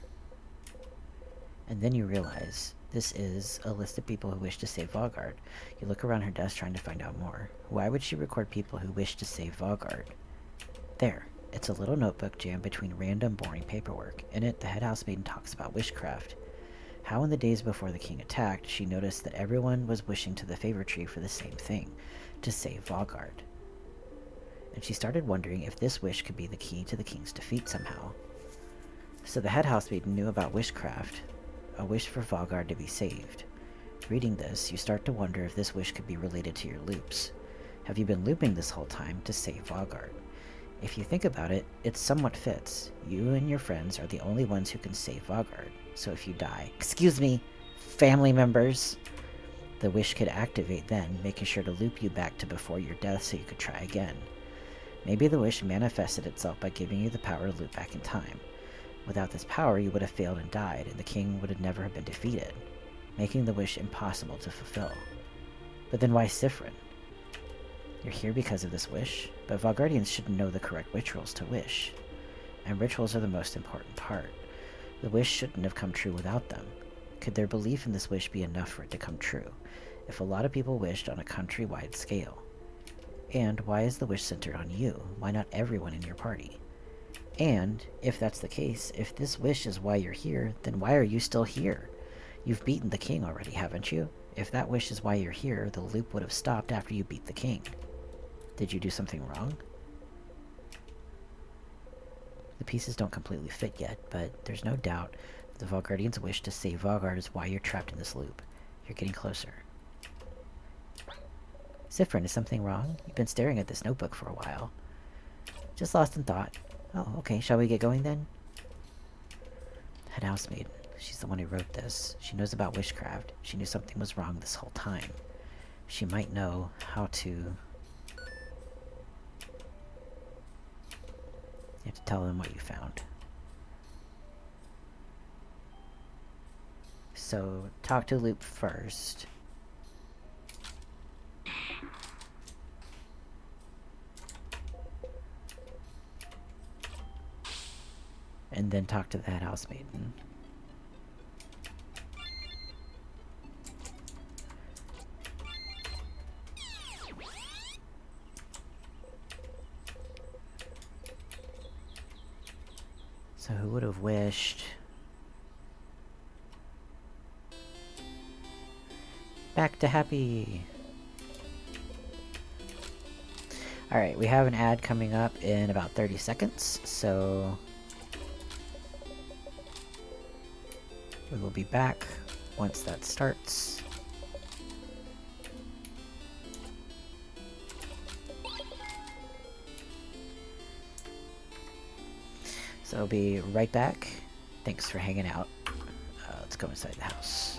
And then you realize this is a list of people who wish to save Vaugarde. You look around her desk trying to find out more. Why would she record people who wish to save Vaugarde? There. It's a little notebook jammed between random, boring paperwork. In it, the head housemaiden talks about witchcraft. How in the days before the king attacked, she noticed that everyone was wishing to the favor tree for the same thing, to save Vaugarde. And she started wondering if this wish could be the key to the king's defeat somehow. So the head housemaiden knew about witchcraft, a wish for Vaugarde to be saved. Reading this, you start to wonder if this wish could be related to your loops. Have you been looping this whole time to save Vaugarde? If you think about it, it somewhat fits. You and your friends are the only ones who can save Vaugarde, so if you die— excuse me, family members! The wish could activate then, making sure to loop you back to before your death so you could try again. Maybe the wish manifested itself by giving you the power to loop back in time. Without this power, you would have failed and died, and the king would have never have been defeated, making the wish impossible to fulfill. But then why Siffrin? You're here because of this wish, but Vaugardians should know the correct rituals to wish. And rituals are the most important part. The wish shouldn't have come true without them. Could their belief in this wish be enough for it to come true, if a lot of people wished on a countrywide scale? And why is the wish centered on you? Why not everyone in your party? And, if that's the case, if this wish is why you're here, then why are you still here? You've beaten the king already, haven't you? If that wish is why you're here, the loop would have stopped after you beat the king. Did you do something wrong? The pieces don't completely fit yet, but there's no doubt that the Vaugardians' wish to save Vaugarde is why you're trapped in this loop. You're getting closer. Siffrin, is something wrong? You've been staring at this notebook for a while. Just lost in thought. Oh, okay, shall we get going then? Head housemaid. She's the one who wrote this. She knows about witchcraft. She knew something was wrong this whole time. She might know how to... You have to tell them what you found. So, talk to Loop first. And then talk to that housemaiden. So who would have wished... Back to happy! Alright, we have an ad coming up in about 30 seconds, so... we will be back once that starts. So I'll be right back. Thanks for hanging out. Let's go inside the house.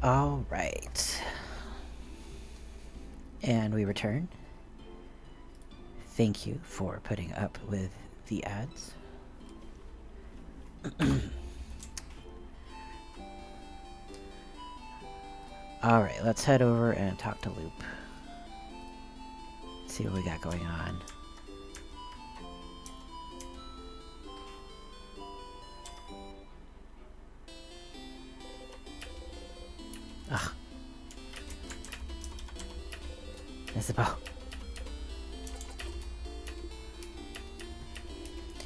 All right. And we return. Thank you for putting up with the ads. Alright, let's head over and talk to Loop. See what we got going on. Ugh. Isabel.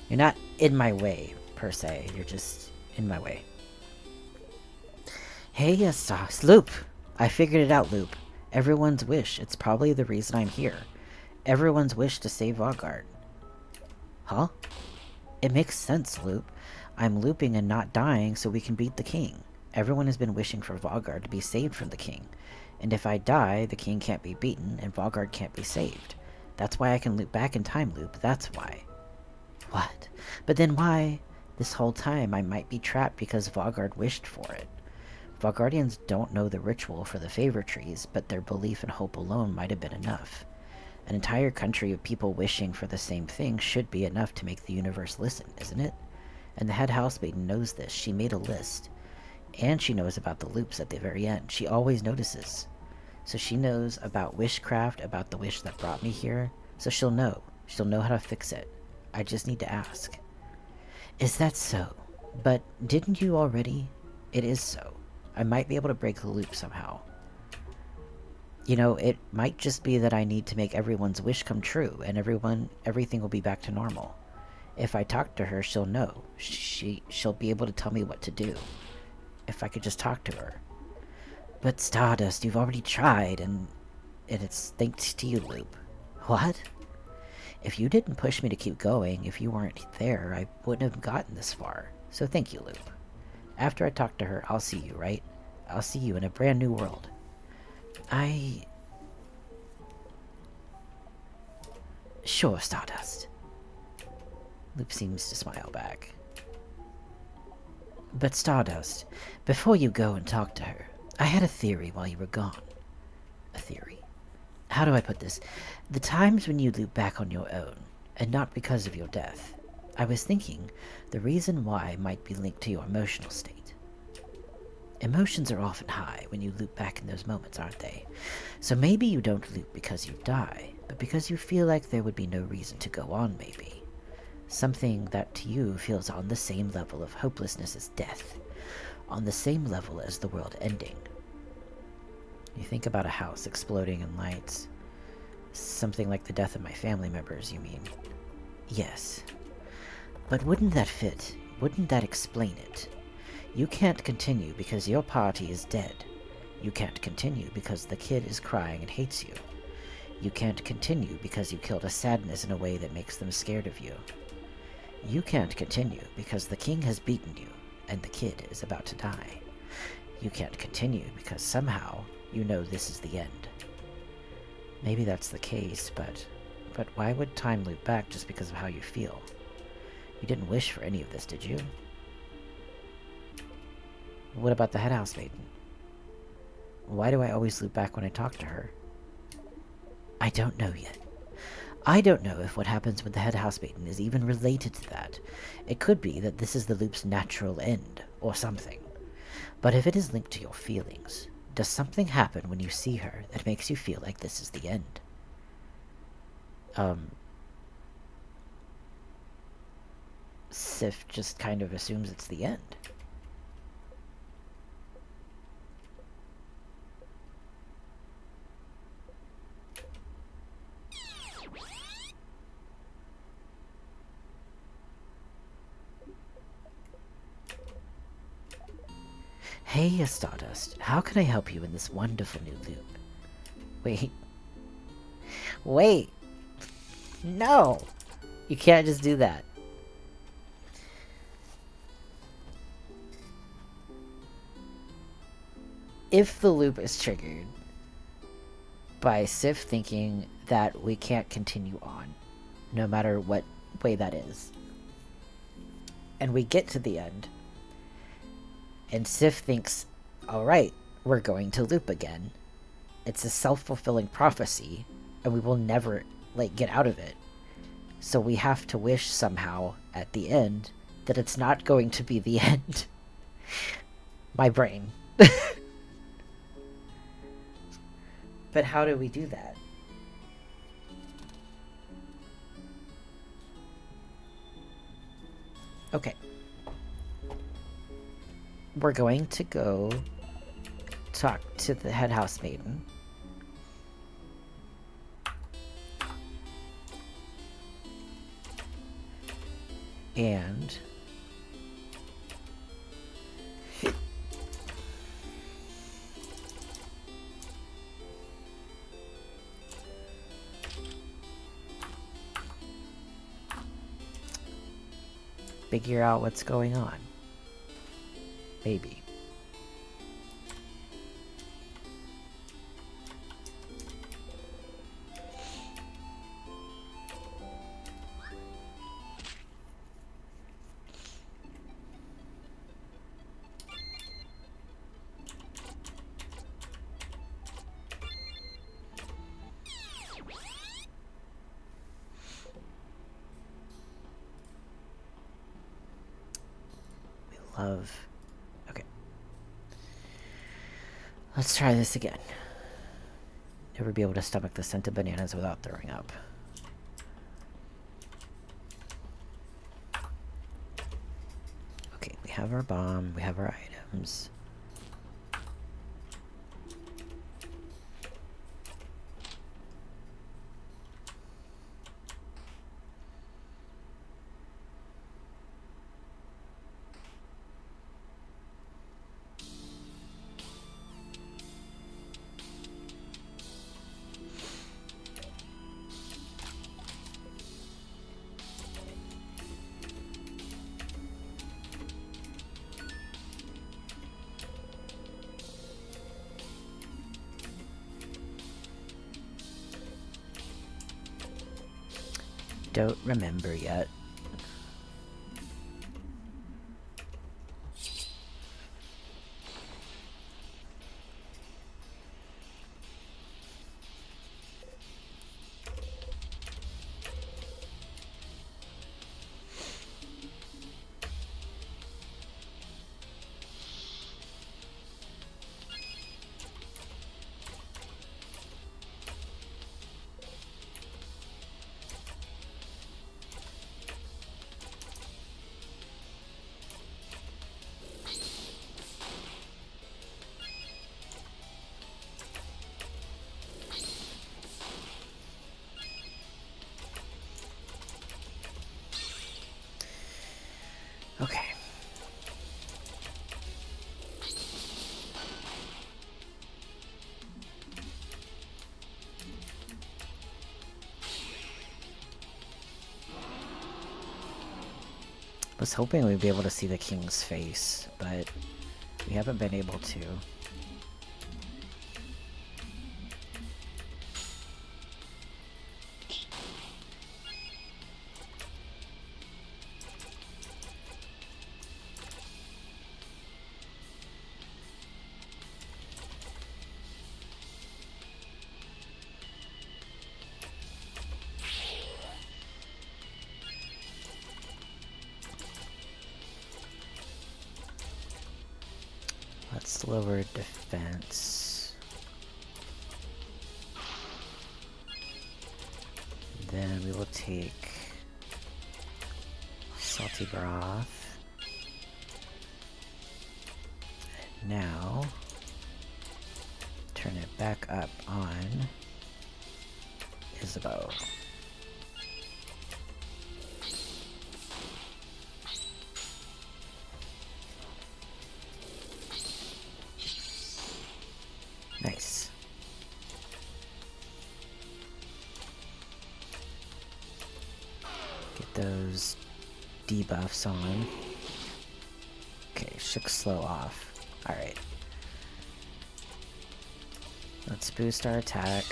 You're not in my way, per se. You're just in my way. Hey, yes, Loop. I figured it out, Loop. Everyone's wish. It's probably the reason I'm here. Everyone's wish to save Vaugarde. Huh? It makes sense, Loop. I'm looping and not dying so we can beat the king. Everyone has been wishing for Vaugarde to be saved from the king. And if I die, the king can't be beaten and Vaugarde can't be saved. That's why I can loop back in time, Loop. That's why. What? But then why? This whole time I might be trapped because Vaugarde wished for it. Vaugardians don't know the ritual for the favor trees, but their belief and hope alone might have been enough. An entire country of people wishing for the same thing should be enough to make the universe listen, isn't it? And the head housemaiden knows this. She made a list. And she knows about the loops at the very end. She always notices. So she knows about wishcraft, about the wish that brought me here. So she'll know. She'll know how to fix it. I just need to ask. Is that so? But didn't you already? It is so. I might be able to break the loop somehow. You know, it might just be that I need to make everyone's wish come true, and everything will be back to normal. If I talk to her, she'll know. She'll be able to tell me what to do. If I could just talk to her. But Stardust, you've already tried, and it's thanks to you, Loop. What? If you didn't push me to keep going, if you weren't there, I wouldn't have gotten this far. So thank you, Loop. After I talk to her, I'll see you, right? I'll see you in a brand new world. Sure, Stardust. Loop seems to smile back. But Stardust, before you go and talk to her, I had a theory while you were gone. A theory? How do I put this? The times when you loop back on your own, and not because of your death, I was thinking the reason why might be linked to your emotional state. Emotions are often high when you loop back in those moments, aren't they? So maybe you don't loop because you die, but because you feel like there would be no reason to go on, maybe. Something that to you feels on the same level of hopelessness as death, on the same level as the world ending. You think about a house exploding in lights. Something like the death of my family members, you mean? Yes. But wouldn't that fit? Wouldn't that explain it? You can't continue because your party is dead. You can't continue because the kid is crying and hates you. You can't continue because you killed a sadness in a way that makes them scared of you. You can't continue because the king has beaten you, and the kid is about to die. You can't continue because somehow you know this is the end. Maybe that's the case, but why would time loop back just because of how you feel? You didn't wish for any of this, did you? What about the head housemaiden? Why do I always loop back when I talk to her? I don't know yet. I don't know if what happens with the head housemaiden is even related to that. It could be that this is the loop's natural end, or something. But if it is linked to your feelings, does something happen when you see her that makes you feel like this is the end? Sif just kind of assumes it's the end. Hey, Stardust, how can I help you in this wonderful new loop? Wait. Wait! No! You can't just do that. If the loop is triggered by Sif thinking that we can't continue on, no matter what way that is, and we get to the end, and Sif thinks, alright, we're going to loop again. It's a self-fulfilling prophecy, and we will never, like, get out of it. So we have to wish somehow, at the end, that it's not going to be the end. My brain. But how do we do that? Okay. We're going to go talk to the head house maiden. And figure out what's going on. Maybe. Love. Okay. Let's try this again. Never be able to stomach the scent of bananas without throwing up. Okay, we have our bomb, we have our items. Don't remember yet. Okay. Was hoping we'd be able to see the king's face, but we haven't been able to. Let's lower defense. Then we will take salty broth. And now turn it back up on Isabeau. Nice. Get those debuffs on. Okay, shook slow off. Alright. Let's boost our attack.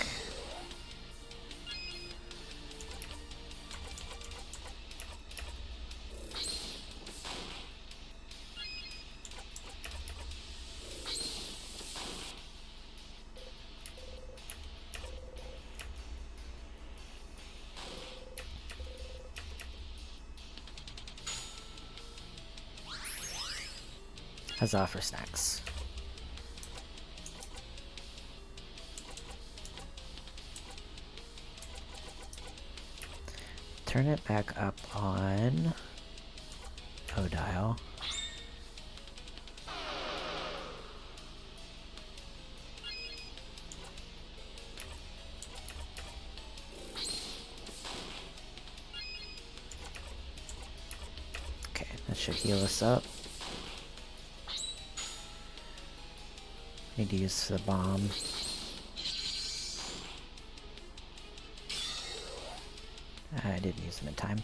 Huzzah for snacks. Turn it back up on O dial. Okay, that should heal us up. Need to use the bomb. I didn't use them in time.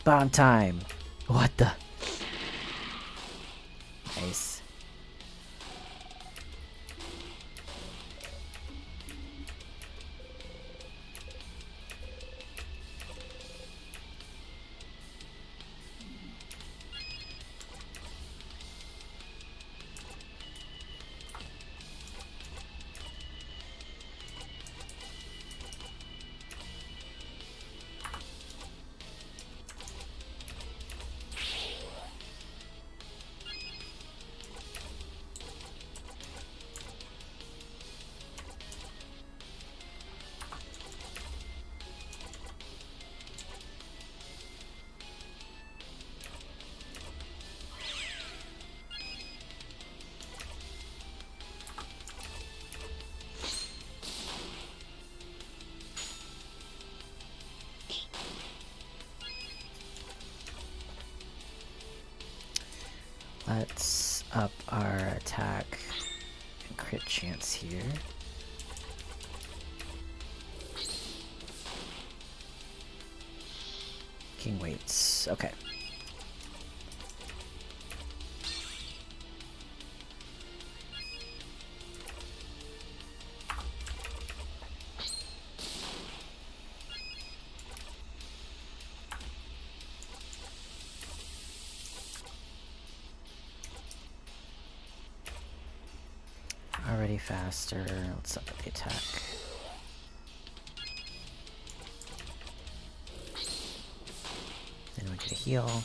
Bomb time! What the? Nice. Let's up our attack and crit chance here. King waits. Okay. Already faster. Let's up the attack. Then we get a heal.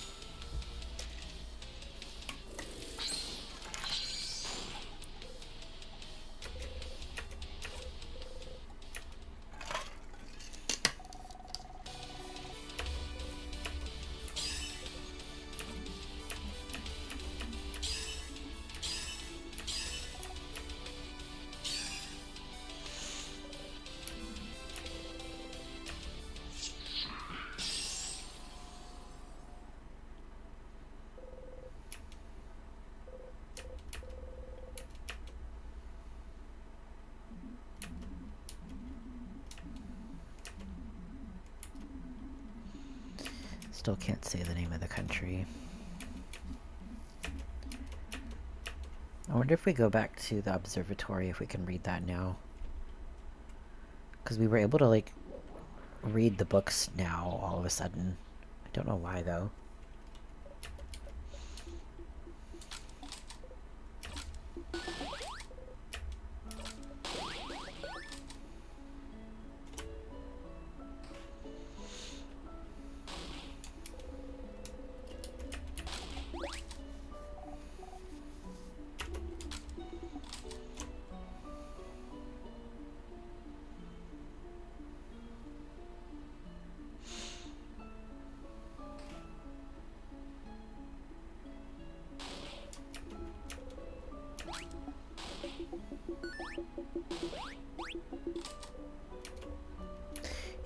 Still can't say the name of the country. I wonder if we go back to the observatory, if we can read that now. Because we were able to, like, read the books now, all of a sudden. I don't know why, though.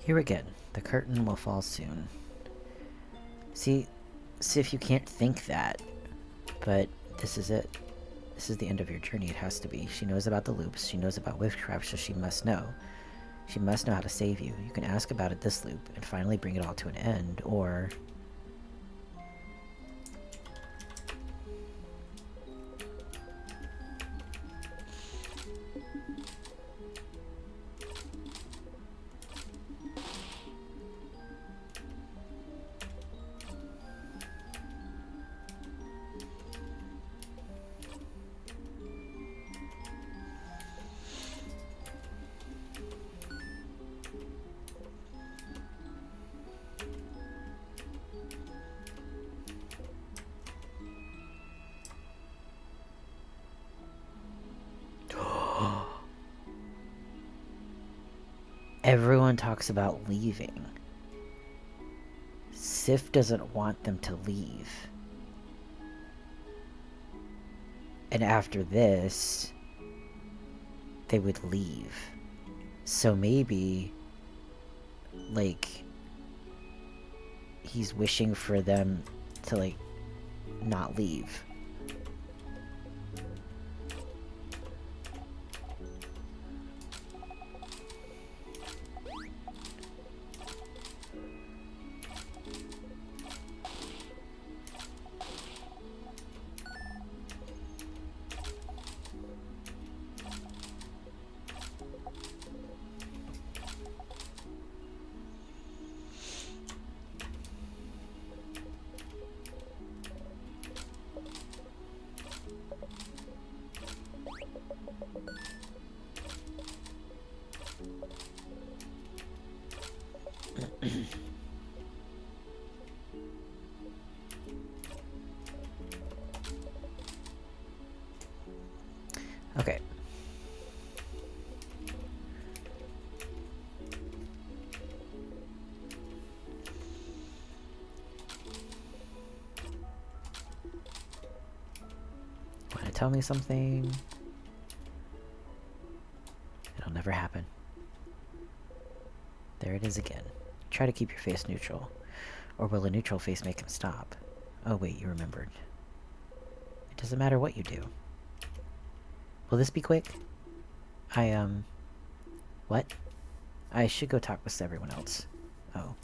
Here again, the curtain will fall soon. See if you can't think that, but this is it. This is the end of your journey, it has to be. She knows about the loops, she knows about witchcraft, so she must know. She must know how to save you. You can ask about it this loop, and finally bring it all to an end, or... Everyone talks about leaving. Sif doesn't want them to leave. And after this, they would leave. So maybe, like, he's wishing for them to, like, not leave. Okay. Want to tell me something? It'll never happen. There it is again. Try to keep your face neutral. Or will a neutral face make him stop? Oh wait, you remembered. It doesn't matter what you do. Will this be quick? What? I should go talk with everyone else. Oh.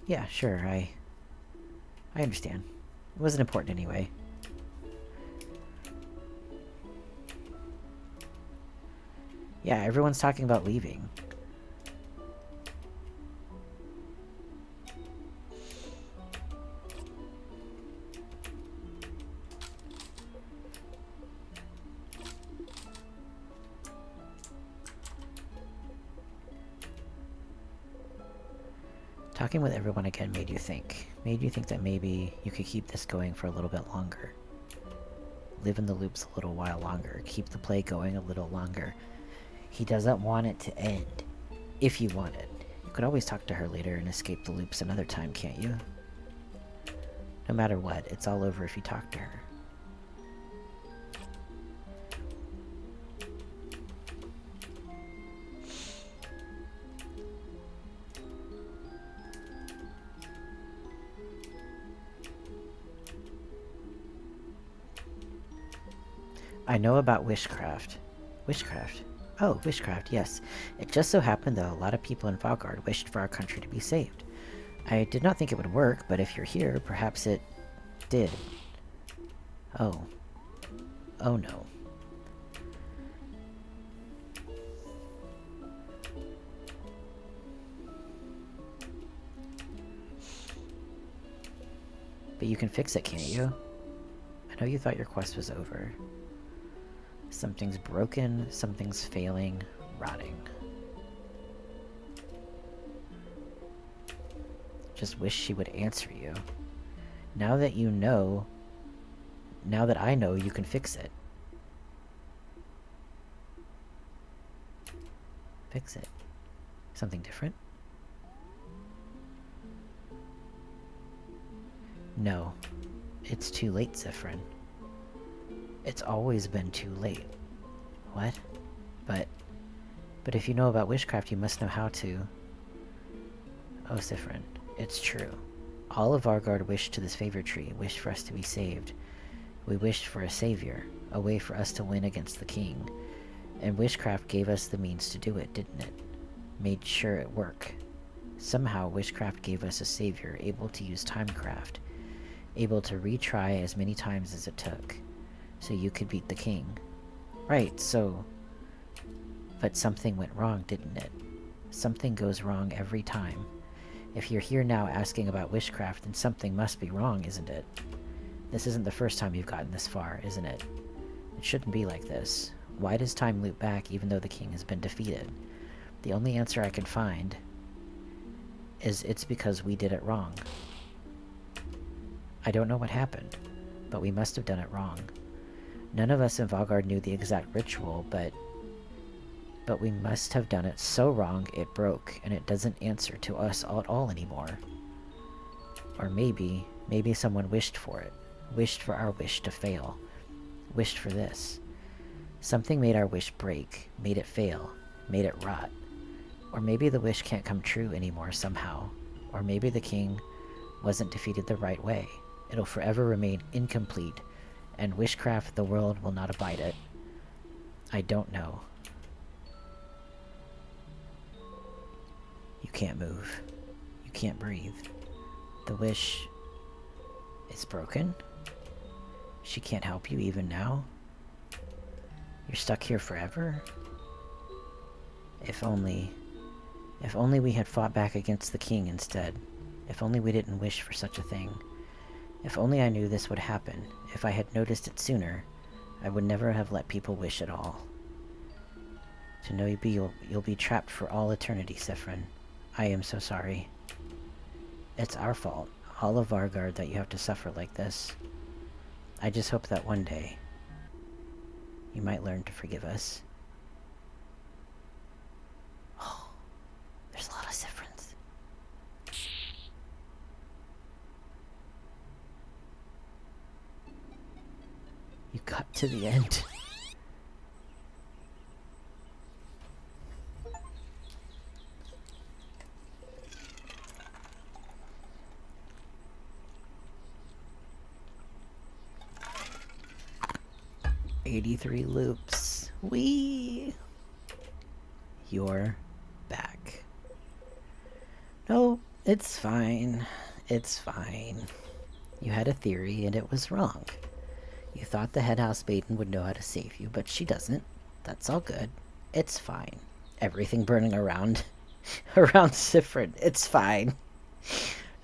Yeah, sure, I understand. It wasn't important anyway. Yeah, everyone's talking about leaving. Talking with everyone again made you think. Made you think that maybe you could keep this going for a little bit longer. Live in the loops a little while longer. Keep the play going a little longer. He doesn't want it to end. If you want it. You could always talk to her later and escape the loops another time, can't you? No matter what, it's all over if you talk to her. I know about witchcraft. Witchcraft? Oh, witchcraft, yes. It just so happened that a lot of people in Valgard wished for our country to be saved. I did not think it would work, but if you're here, perhaps it did. Oh. Oh no. But you can fix it, can't you? I know you thought your quest was over. Something's broken, something's failing, rotting. Just wish she would answer you. Now that you know... Now that I know, you can fix it. Fix it. Something different? No. It's too late, Zifrin. It's always been too late. What? But if you know about witchcraft, you must know how to... Oh, Zifrin, it's true. All of Vargard wished to this favor tree, wished for us to be saved. We wished for a savior, a way for us to win against the king. And witchcraft gave us the means to do it, didn't it? Made sure it worked. Somehow, witchcraft gave us a savior, able to use timecraft, able to retry as many times as it took, so you could beat the king. Right, so... But something went wrong, didn't it? Something goes wrong every time. If you're here now asking about witchcraft, then something must be wrong, isn't it? This isn't the first time you've gotten this far, isn't it? It shouldn't be like this. Why does time loop back even though the king has been defeated? The only answer I can find is it's because we did it wrong. I don't know what happened, but we must have done it wrong. None of us in Valgard knew the exact ritual, but But we must have done it so wrong it broke, and it doesn't answer to us at all anymore. Or maybe someone wished for it. Wished for our wish to fail. Wished for this. Something made our wish break, made it fail, made it rot. Or maybe the wish can't come true anymore somehow. Or maybe the king wasn't defeated the right way. It'll forever remain incomplete, and wishcraft the world will not abide it. I don't know. You can't move. You can't breathe. The wish is broken. She can't help you even now. You're stuck here forever. If only we had fought back against the king instead. If only we didn't wish for such a thing. If only I knew this would happen. If I had noticed it sooner, I would never have let people wish at all. To know you'll be trapped for all eternity, Siffrin. I am so sorry. It's our fault, all of Vargard, that you have to suffer like this. I just hope that one day you might learn to forgive us. Oh, there's a lot of Siffrins. You got to the end. "83 loops. Whee! You're back." No, it's fine. It's fine. You had a theory and it was wrong. You thought the headhouse maiden would know how to save you, but she doesn't. That's all good. It's fine. Everything burning around Siffrin. It's fine.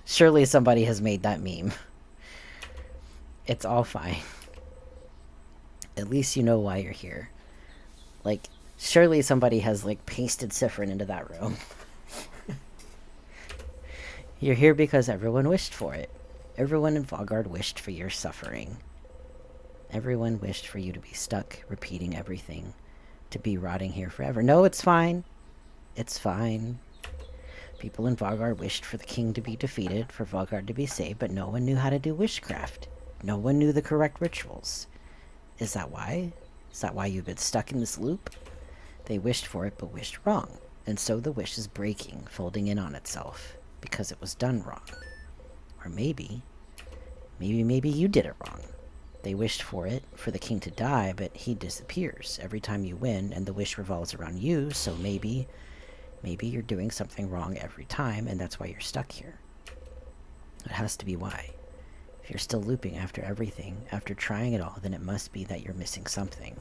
Surely somebody has made that meme. It's all fine. At least you know why you're here. Like, surely somebody has, like, pasted Siffrin into that room. You're here because everyone wished for it. Everyone in Vargard wished for your suffering. Everyone wished for you to be stuck, repeating everything. To be rotting here forever. No, it's fine. It's fine. People in Vargard wished for the king to be defeated, for Vargard to be saved, but no one knew how to do wishcraft. No one knew the correct rituals. Is that why? Is that why you've been stuck in this loop? They wished for it, but wished wrong. And so the wish is breaking, folding in on itself, because it was done wrong. Or maybe you did it wrong. They wished for it, for the king to die, but he disappears every time you win, and the wish revolves around you, so maybe you're doing something wrong every time, and that's why you're stuck here. It has to be why. If you're still looping after everything, after trying it all, then it must be that you're missing something.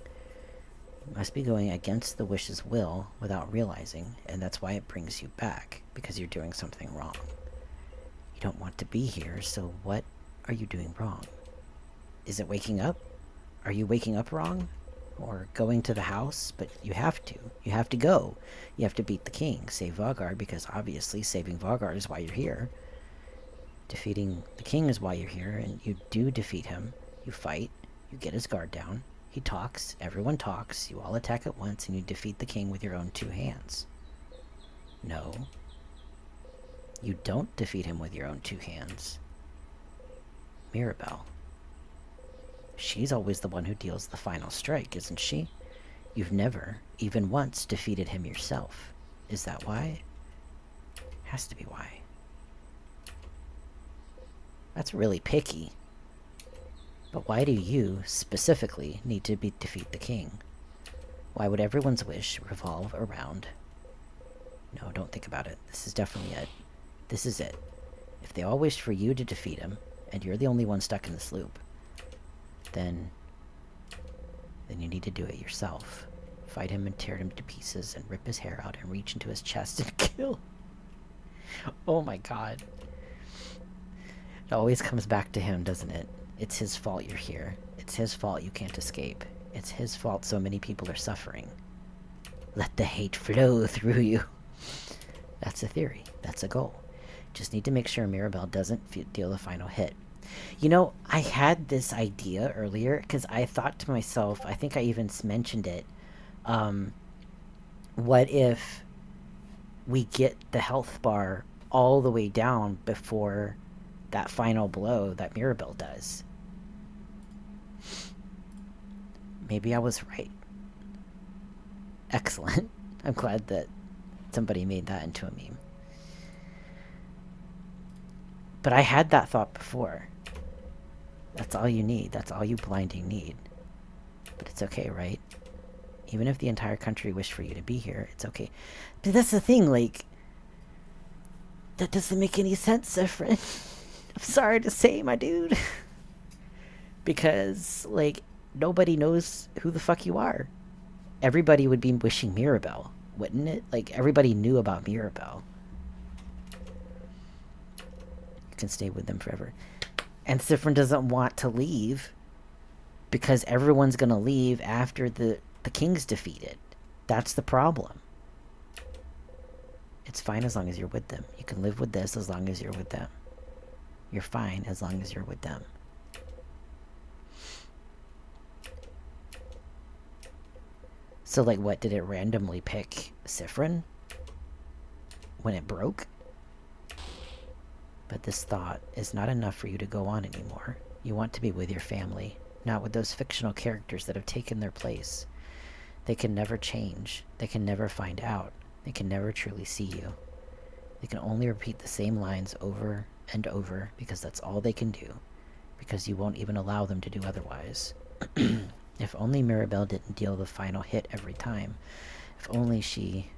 You must be going against the wish's will without realizing, and that's why it brings you back, because you're doing something wrong. You don't want to be here, so what are you doing wrong? Is it waking up? Are you waking up wrong? Or going to the house? But you have to. You have to go. You have to beat the king, save Vargard, because obviously saving Vargard is why you're here. Defeating the king is why you're here, and you do defeat him. You fight, you get his guard down, he talks, everyone talks, you all attack at once, and you defeat the king with your own 2 hands. No. You don't defeat him with your own 2 hands. Mirabelle. She's always the one who deals the final strike, isn't she? You've never, even once, defeated him yourself. Is that why? Has to be why. That's really picky. But why do you, specifically, need to defeat the king? Why would everyone's wish revolve around... No, don't think about it. This is definitely it. This is it. If they all wished for you to defeat him, and you're the only one stuck in this loop, then you need to do it yourself. Fight him and tear him to pieces and rip his hair out and reach into his chest and kill. Oh my god. It always comes back to him, doesn't it? It's his fault you're here. It's his fault you can't escape. It's his fault so many people are suffering. Let the hate flow through you. That's a theory. That's a goal. Just need to make sure Mirabelle doesn't deal the final hit. You know, I had this idea earlier, because I thought to myself, I think I even mentioned it, What if we get the health bar all the way down before that final blow that Mirabelle does? Maybe I was right. Excellent. I'm glad that somebody made that into a meme. But I had that thought before. That's all you need. That's all you blinding need. But it's okay, right? Even if the entire country wished for you to be here, it's okay. But that's the thing, like, that doesn't make any sense, Efren. I'm sorry to say, my dude. Because, like, nobody knows who the fuck you are. Everybody would be wishing Mirabelle, wouldn't it? Like, everybody knew about Mirabelle. You can stay with them forever. And Sifrin doesn't want to leave because everyone's gonna leave after the king's defeated. That's the problem. It's fine as long as you're with them. You can live with this as long as you're with them. You're fine as long as you're with them. So, like, what, did it randomly pick Sifrin when it broke? But this thought is not enough for you to go on anymore. You want to be with your family, not with those fictional characters that have taken their place. They can never change. They can never find out. They can never truly see you. They can only repeat the same lines over and over because that's all they can do. Because you won't even allow them to do otherwise. If only Mirabelle didn't deal the final hit every time. If only she...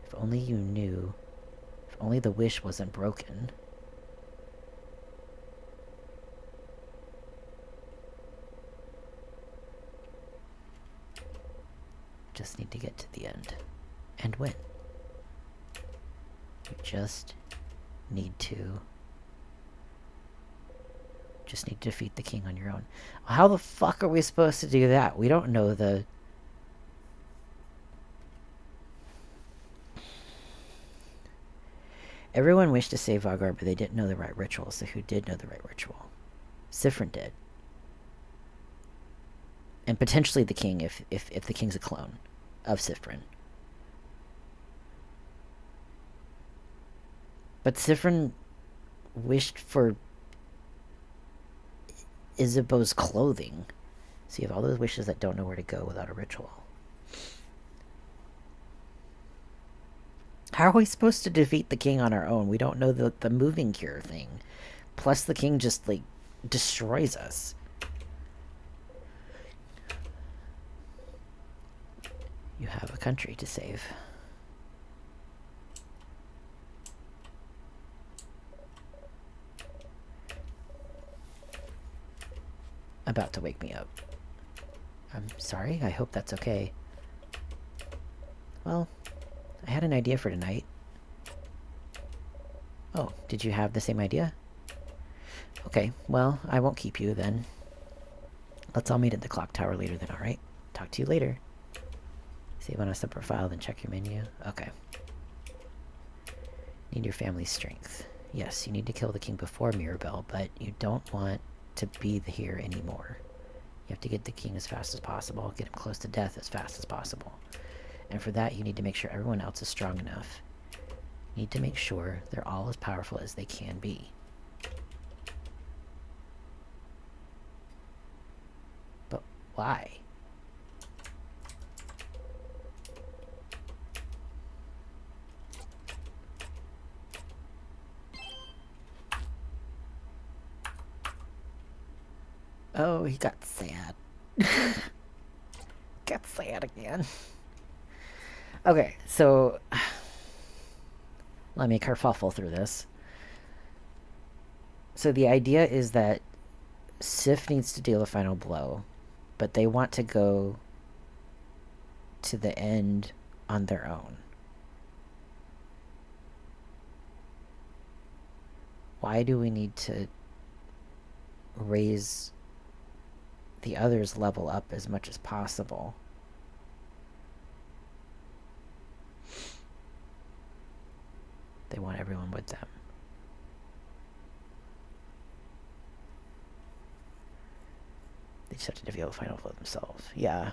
If only you knew. If only the wish wasn't broken. Just need to get to the end. And win. You just need to defeat the king on your own. How the fuck are we supposed to do that? We don't know the... Everyone wished to save Vagar, but they didn't know the right ritual. So who did know the right ritual? Sifrin did. And potentially the king, if the king's a clone of Sifrin. But Sifrin wished for Isabeau's clothing. So you have all those wishes that don't know where to go without a ritual. How are we supposed to defeat the king on our own? We don't know the moving cure thing. Plus the king just, like, destroys us. You have a country to save. About to wake me up. I'm sorry, I hope that's okay. Well, I had an idea for tonight. Oh, did you have the same idea? Okay, well, I won't keep you then. Let's all meet at the clock tower later then, alright? Talk to you later. Save on a separate file, then check your menu. Okay. Need your family's strength. Yes, you need to kill the king before Mirabelle, but you don't want to be here anymore. You have to get the king as fast as possible, get him close to death as fast as possible. And for that, you need to make sure everyone else is strong enough. You need to make sure they're all as powerful as they can be. But why? Oh, he got sad. Got sad again. Okay, so... let me kerfuffle through this. So the idea is that Sif needs to deal a final blow, but they want to go to the end on their own. Why do we need to raise the others' level up as much as possible? They want everyone with them. They just have to deal with final blow themselves. Yeah.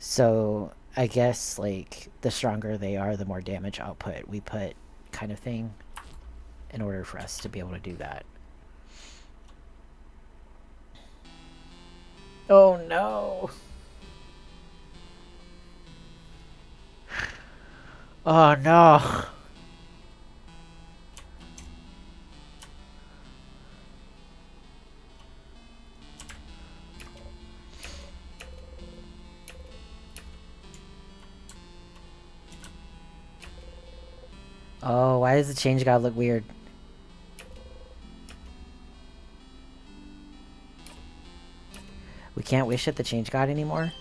So I guess like the stronger they are, the more damage output we put, kind of thing, in order for us to be able to do that. Oh no! Oh no! Oh, why does the change god look weird? We can't wish at the change god anymore?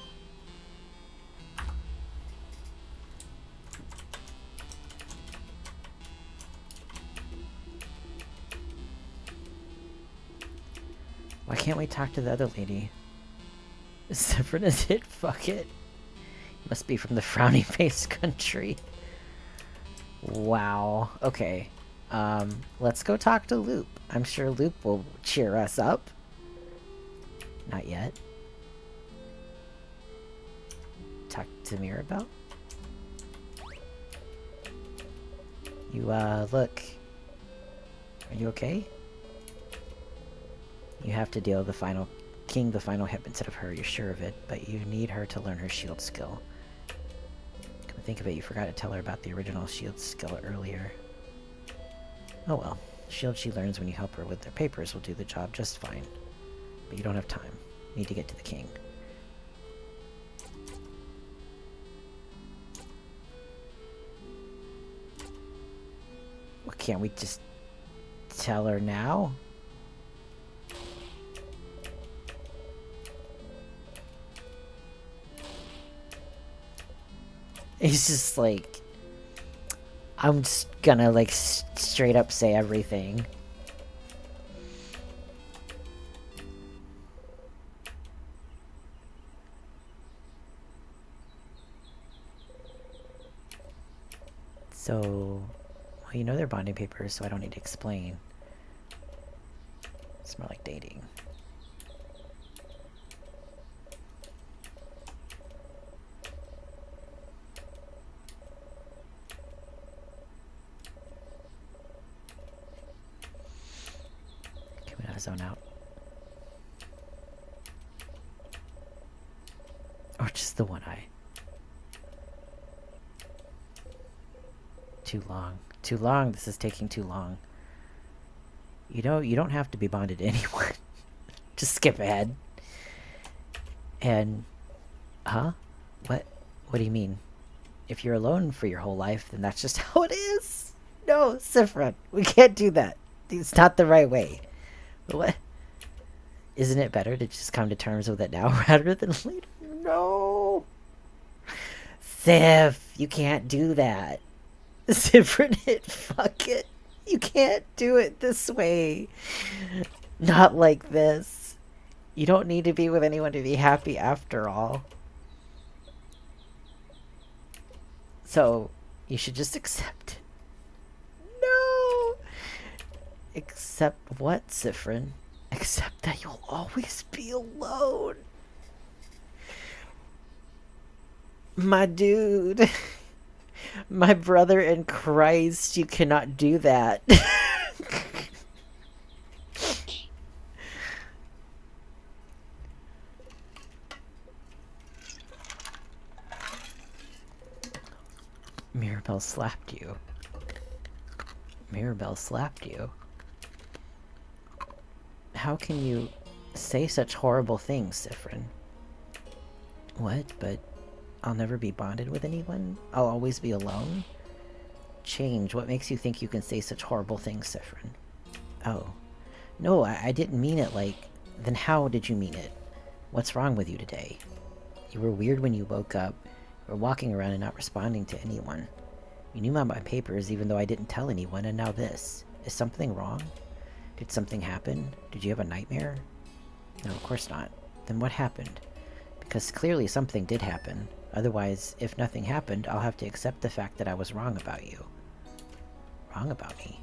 Why can't we talk to the other lady? Severin is it? Fuck it. Must be from the frowny face country. Wow. Okay. Let's go talk to Loop. I'm sure Loop will cheer us up. Not yet. Talk to Mirabelle? You, look. Are you okay? You have to deal with the final king, the final hit instead of her, you're sure of it, but you need her to learn her shield skill. Come to think of it, you forgot to tell her about the original shield skill earlier. Oh well. Shield she learns when you help her with their papers will do the job just fine. But you don't have time. Need to get to the king. Well, can't we just tell her now? It's just like... I'm just gonna, like, straight up say everything. So... Well, you know they're bonding papers, so I don't need to explain. It's more like dating. Okay, we gotta zone out. Or just the one eye. Too long. Too long. This is taking too long. You know, you don't have to be bonded to anyone. Just skip ahead. And... Huh? What? What do you mean? If you're alone for your whole life, then that's just how it is. No, Sifra, we can't do that. It's not the right way. What? Isn't it better to just come to terms with it now rather than later? No! Sif, you can't do that. Sifra, fuck it. You can't do it this way. Not like this. You don't need to be with anyone to be happy after all. So, you should just accept it. No! Accept what, Sifrin? Accept that you'll always be alone. My dude. My brother in Christ, you cannot do that. Mirabelle slapped you. Mirabelle slapped you. How can you say such horrible things, Sifrin? What? But I'll never be bonded with anyone? I'll always be alone? Change. What makes you think you can say such horrible things, Sifrin? Oh. No, I didn't mean it like... Then how did you mean it? What's wrong with you today? You were weird when you woke up. You were walking around and not responding to anyone. You knew about my papers even though I didn't tell anyone, and now this. Is something wrong? Did something happen? Did you have a nightmare? No, of course not. Then what happened? Because clearly something did happen. Otherwise, if nothing happened, I'll have to accept the fact that I was wrong about you. Wrong about me?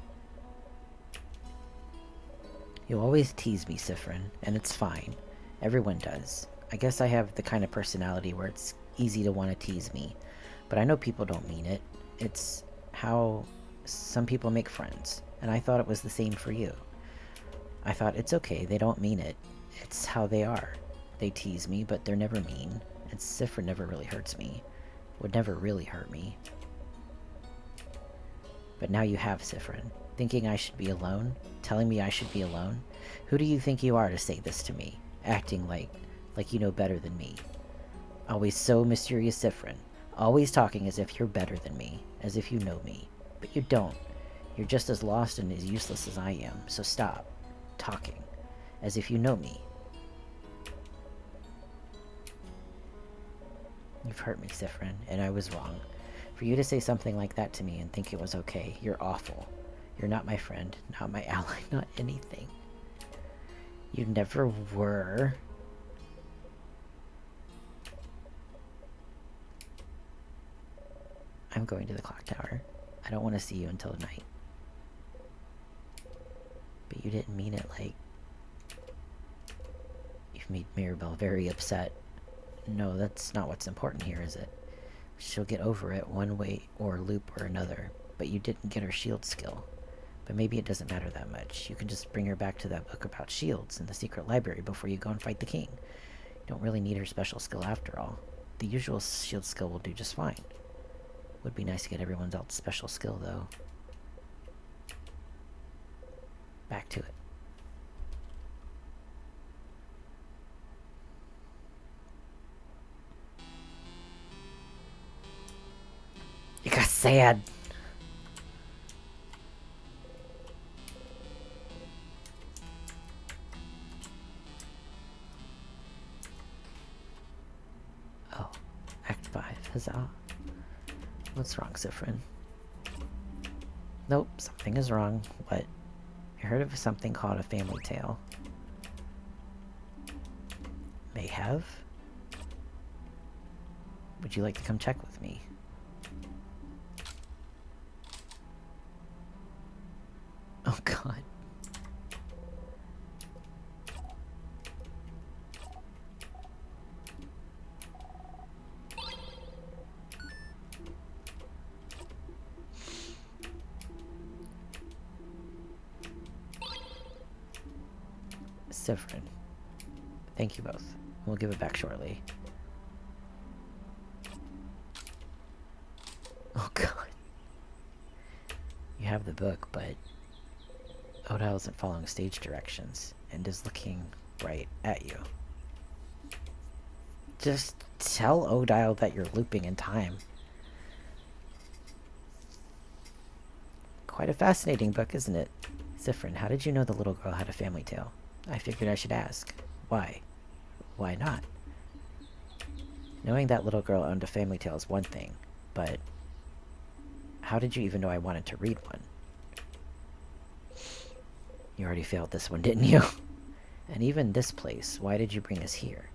You always tease me, Sifrin, and it's fine. Everyone does. I guess I have the kind of personality where it's easy to want to tease me, but I know people don't mean it. It's how some people make friends, and I thought it was the same for you. I thought, it's okay, they don't mean it. It's how they are. They tease me, but they're never mean. And Sifra never really hurts me. Would never really hurt me. But now you have Sifrin, thinking I should be alone, telling me I should be alone. Who do you think you are to say this to me, acting like you know better than me? Always so mysterious, Sifrin, always talking as if you're better than me, as if you know me. But you don't. You're just as lost and as useless as I am, so stop talking, as if you know me. You've hurt me, Sifrin, and I was wrong. For you to say something like that to me and think it was okay, you're awful. You're not my friend, not my ally, not anything. You never were. I'm going to the clock tower. I don't want to see you until night. But you didn't mean it like... You've made Mirabelle very upset. No, that's not what's important here, is it? She'll get over it one way or loop or another, but you didn't get her shield skill. But maybe it doesn't matter that much. You can just bring her back to that book about shields in the secret library before you go and fight the king. You don't really need her special skill after all. The usual shield skill will do just fine. Would be nice to get everyone else's special skill, though. Back to it. You got sad. Oh, Act 5. Huzzah. What's wrong, Sifrin? Nope, something is wrong. What? I heard of something called a family tale. May have? Would you like to come check with me? Oh god. Sifrin. Thank you both. We'll give it back shortly. Oh god. You have the book, but Odile isn't following stage directions and is looking right at you. Just tell Odile that you're looping in time. Quite a fascinating book, isn't it? Sifrin, how did you know the little girl had a family tale? I figured I should ask. Why? Why not? Knowing that little girl owned a family tale is one thing, but how did you even know I wanted to read one? You already failed this one, didn't you? And even this place, why did you bring us here?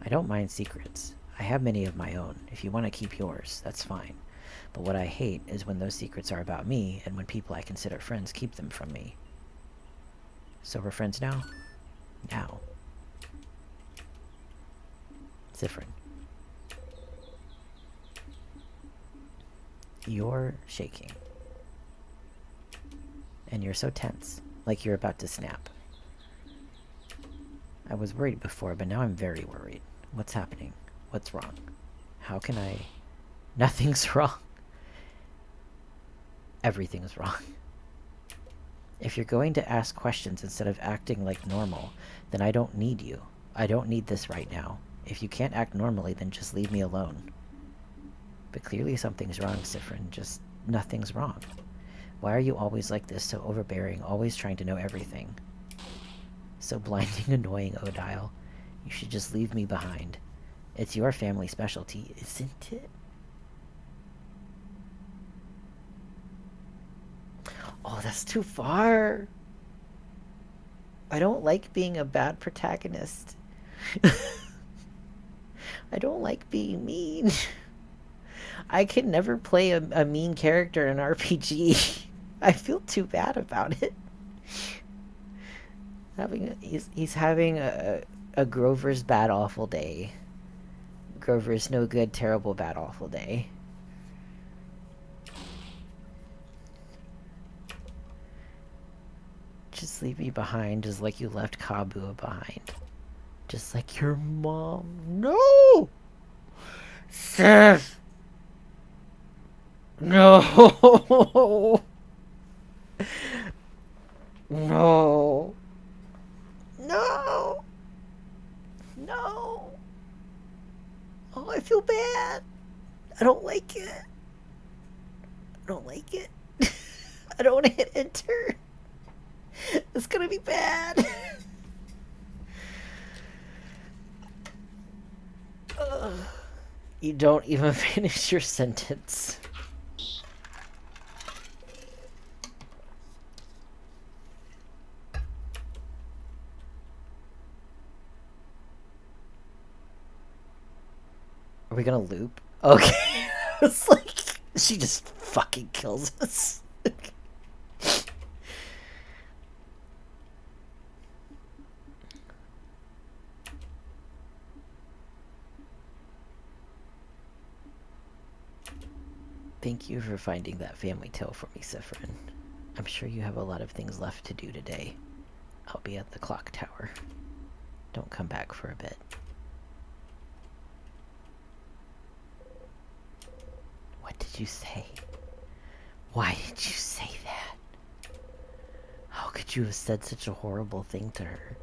I don't mind secrets. I have many of my own. If you want to keep yours, that's fine. But what I hate is when those secrets are about me, and when people I consider friends keep them from me. So we're friends now? Now. Sifrin. You're shaking. And you're so tense, like you're about to snap. I was worried before, but now I'm very worried. What's happening? What's wrong? How can I... Nothing's wrong. Everything's wrong. If you're going to ask questions instead of acting like normal, then I don't need you. I don't need this right now. If you can't act normally, then just leave me alone. But clearly something's wrong, Sifrin. Just nothing's wrong. Why are you always like this, so overbearing, always trying to know everything? So blinding, annoying, Odile. You should just leave me behind. It's your family specialty, isn't it? Oh, that's too far. I don't like being a bad protagonist. I don't like being mean. I can never play a mean character in an RPG. I feel too bad about it. He's having a A Grover's bad awful day. Grover's no good, terrible, bad awful day. Just leave me behind just like you left Kabua behind. Just like your mom. No! Sif! No! No! No! No! Oh, I feel bad. I don't like it. I don't like it. I don't want to hit enter. It's gonna be bad. You don't even finish your sentence. Are we gonna loop? Okay. It's like, she just fucking kills us. Thank you for finding that family tale for me, Sifrin. I'm sure you have a lot of things left to do today. I'll be at the clock tower. Don't come back for a bit. What did you say? Why did you say that? How could you have said such a horrible thing to her?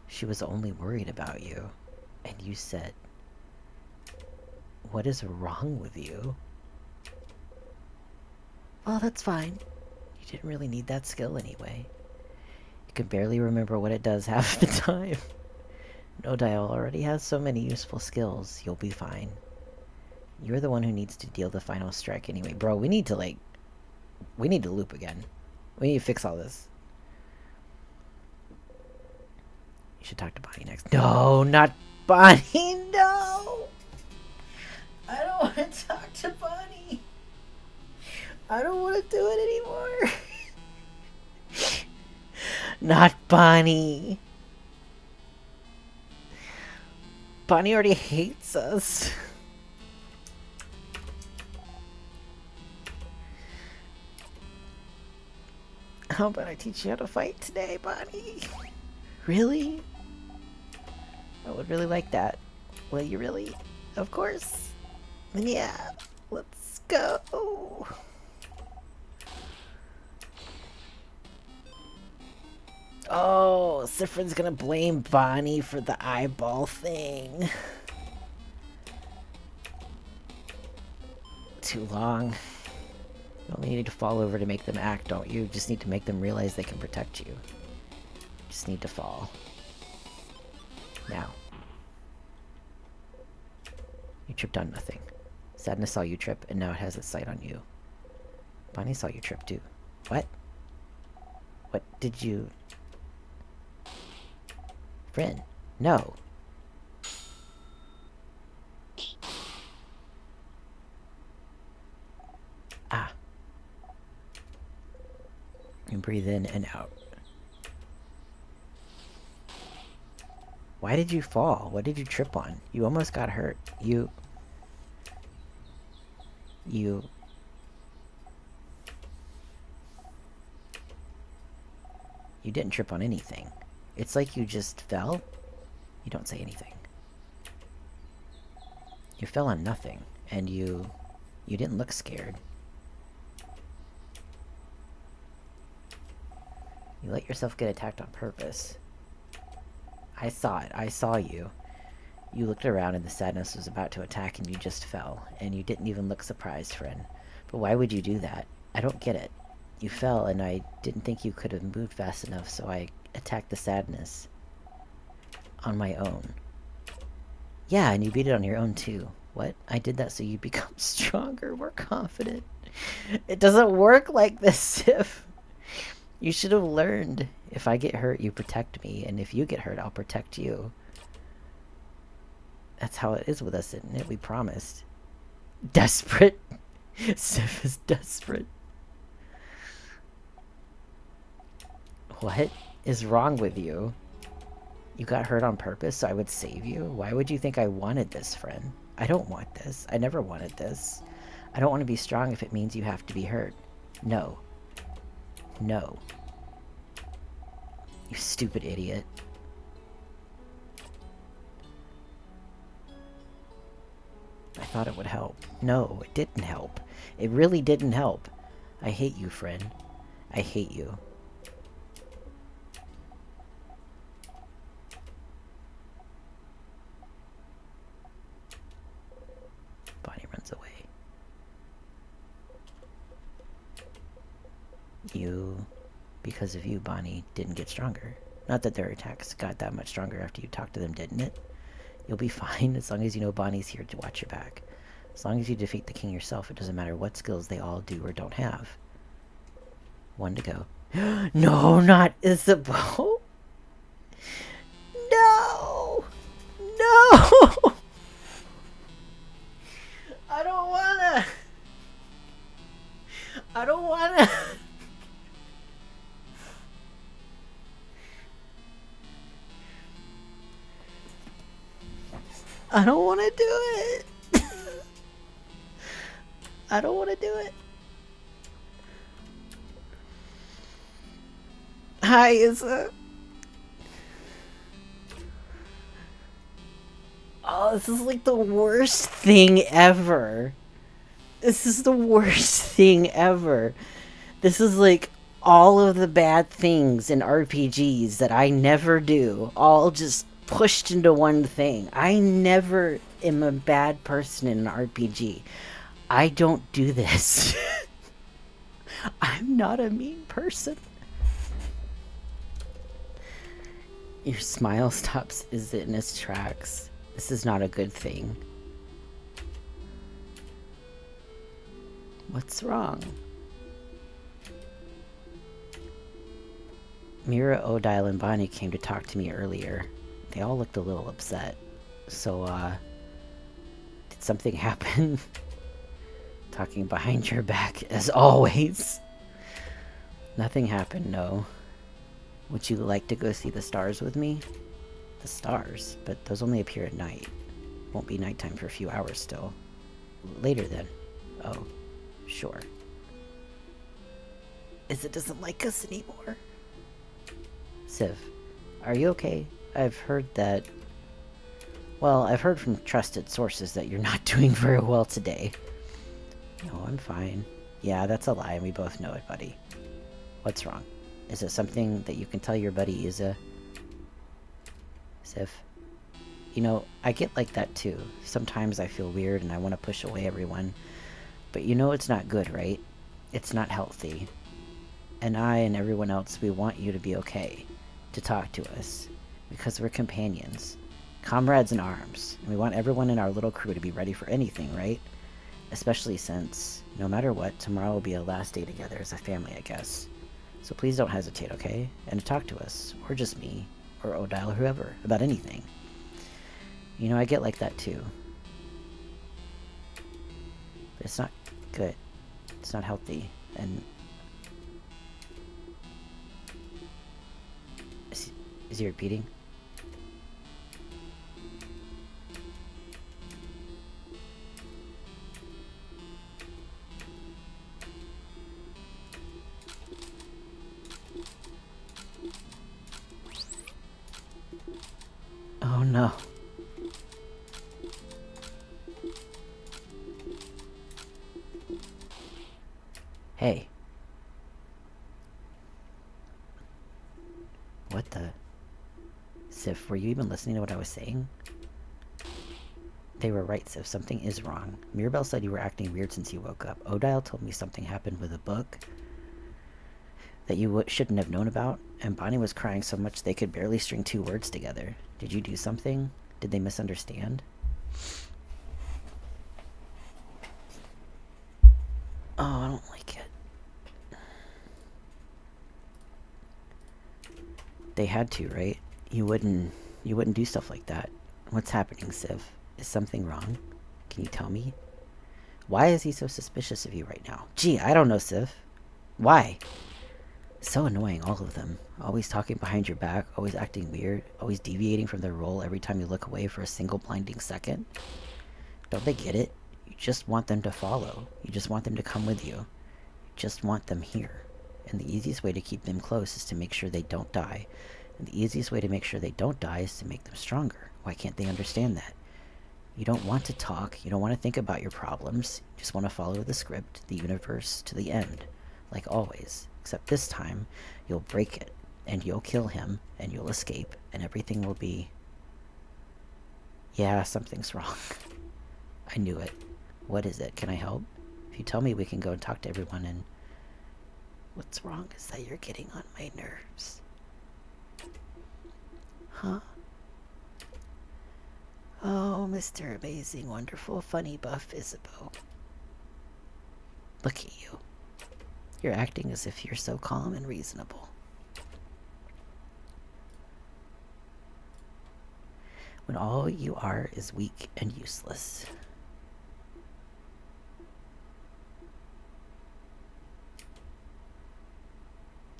She was only worried about you. And you said, "What is wrong with you?" Well, that's fine. You didn't really need that skill anyway. You can barely remember what it does half the time. No Dial already has so many useful skills. You'll be fine. You're the one who needs to deal the final strike anyway. Bro, we need to, like... We need to loop again. We need to fix all this. You should talk to Bonnie next. No, not Bonnie! No! I don't want to talk to Bonnie! I don't want to do it anymore. Not Bonnie. Bonnie already hates us. How about I teach you how to fight today, Bonnie? Really? I would really like that. Will you really? Of course. Then yeah, let's go. Oh, Sifrin's gonna blame Bonnie for the eyeball thing. Too long. You only need to fall over to make them act, don't you? Just need to make them realize they can protect you. Just need to fall. Now. You tripped on nothing. Sadness saw you trip, and now it has its sight on you. Bonnie saw you trip, too. What? What did you... Friend, no. Ah. And breathe in and out. Why did you fall? What did you trip on? You almost got hurt. You didn't trip on anything. It's like you just fell. You don't say anything. You fell on nothing, and you didn't look scared. You let yourself get attacked on purpose. I saw it. I saw you. You looked around and the sadness was about to attack and you just fell. And you didn't even look surprised, friend. But why would you do that? I don't get it. You fell and I didn't think you could have moved fast enough, so I attacked the sadness. On my own. Yeah, and you beat it on your own too. What? I did that so you become stronger, more confident. It doesn't work like this, Sif. You should have learned. If I get hurt, you protect me, and if you get hurt, I'll protect you. That's how it is with us, isn't it? We promised. Desperate? Sif is desperate. What is wrong with you? You got hurt on purpose so I would save you? Why would you think I wanted this, friend? I don't want this. I never wanted this. I don't want to be strong if it means you have to be hurt. No. No. You stupid idiot. I thought it would help. No, it didn't help. It really didn't help. I hate you, friend. I hate you. Bonnie runs away. Because of you, Bonnie didn't get stronger. Not that their attacks got that much stronger after you talked to them, didn't it? You'll be fine as long as you know Bonnie's here to watch your back. As long as you defeat the king yourself, it doesn't matter what skills they all do or don't have. One to go. No, not Isabeau! No! No! I don't wanna! I don't wanna! I don't wanna do it! I don't wanna do it. Hi, Isa. Oh, this is like the worst thing ever. This is the worst thing ever. This is like all of the bad things in RPGs that I never do, all just pushed into one thing. I never am a bad person in an RPG. I don't do this. I'm not a mean person. Your smile stops is in its tracks. This is not a good thing. What's wrong? Mira, Odile, and Bonnie came to talk to me earlier. They all looked a little upset. So, did something happen? Talking behind your back, as always. Nothing happened, no. Would you like to go see the stars with me? The stars? But those only appear at night. Won't be nighttime for a few hours still. Later then. Oh, sure. Isa doesn't like us anymore. Civ, are you okay? I've heard that... Well, I've heard from trusted sources that you're not doing very well today. No, I'm fine. Yeah, that's a lie, and we both know it, buddy. What's wrong? Is it something that you can tell your buddy Isa? Civ? You know, I get like that too. Sometimes I feel weird and I want to push away everyone. But you know it's not good, right? It's not healthy. And I and everyone else, we want you to be okay. To talk to us. Because we're companions. Comrades in arms. And we want everyone in our little crew to be ready for anything, right? Especially since, no matter what, tomorrow will be our last day together as a family, I guess. So please don't hesitate, okay? And to talk to us. Or just me. Or Odile or whoever. About anything. You know, I get like that too. But it's not good. It's not healthy. And... Is he repeating? Oh no. Hey. What the... Sif, were you even listening to what I was saying? They were right, Sif. Something is wrong. Mirabelle said you were acting weird since you woke up. Odile told me something happened with a book that you shouldn't have known about, and Bonnie was crying so much they could barely string two words together. Did you do something? Did they misunderstand? Oh, I don't like it. They had to, right? You wouldn't do stuff like that. What's happening, Civ? Is something wrong? Can you tell me? Why is he so suspicious of you right now? Gee, I don't know, Civ. Why? So annoying, all of them. Always talking behind your back, always acting weird, always deviating from their role every time you look away for a single blinding second. Don't they get it? You just want them to follow. You just want them to come with you. You just want them here. And the easiest way to keep them close is to make sure they don't die. And the easiest way to make sure they don't die is to make them stronger. Why can't they understand that? You don't want to talk. You don't want to think about your problems. You just want to follow the script, the universe, to the end. Like always. Except this time, you'll break it. And you'll kill him. And you'll escape. And everything will be... Yeah, something's wrong. I knew it. What is it? Can I help? If you tell me, we can go and talk to everyone and... What's wrong is that you're getting on my nerves. Huh? Oh, Mr. Amazing, Wonderful, Funny, Buff Isabeau. Look at you. You're acting as if you're so calm and reasonable. When all you are is weak and useless.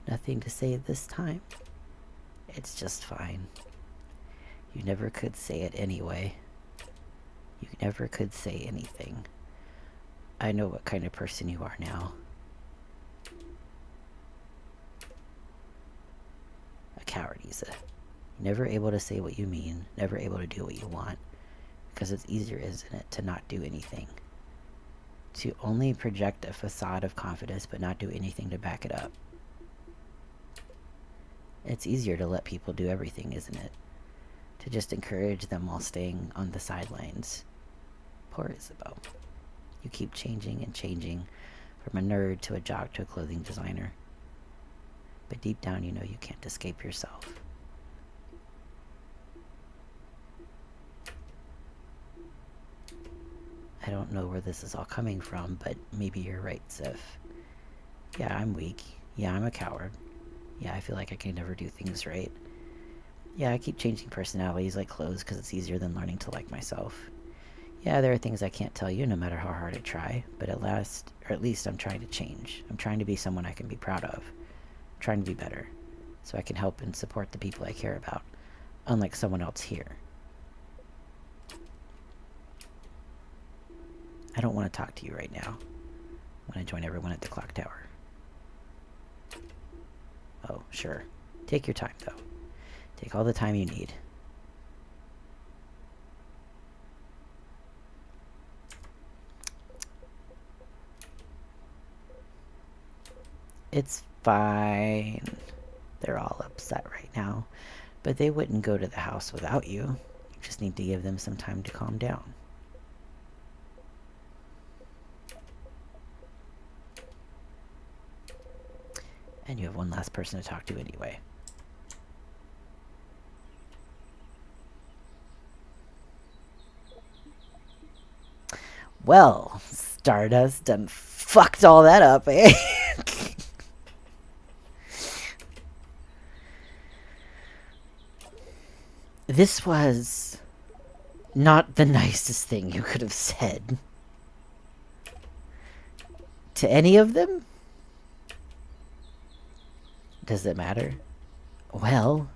Nothing to say this time. It's just fine. You never could say it anyway. You never could say anything. I know what kind of person you are now. A coward, Isa. Never able to say what you mean, never able to do what you want. Because it's easier, isn't it, to not do anything. To only project a facade of confidence but not do anything to back it up. It's easier to let people do everything, isn't it? To just encourage them while staying on the sidelines. Poor Isabeau. You keep changing and changing, from a nerd to a jock to a clothing designer. But deep down you know you can't escape yourself. I don't know where this is all coming from, but maybe you're right, Sif. Yeah, I'm weak. Yeah, I'm a coward. Yeah, I feel like I can never do things right. Yeah, I keep changing personalities like clothes because it's easier than learning to like myself. Yeah, there are things I can't tell you no matter how hard I try, but at least I'm trying to change. I'm trying to be someone I can be proud of. I'm trying to be better, so I can help and support the people I care about, unlike someone else here. I don't want to talk to you right now. I want to join everyone at the clock tower. Oh, sure. Take your time, though. Take all the time you need. It's fine. They're all upset right now. But they wouldn't go to the house without you. You just need to give them some time to calm down. And you have one last person to talk to anyway. Well, Stardust done fucked all that up, eh? This was not the nicest thing you could have said. To any of them? Does it matter? Well,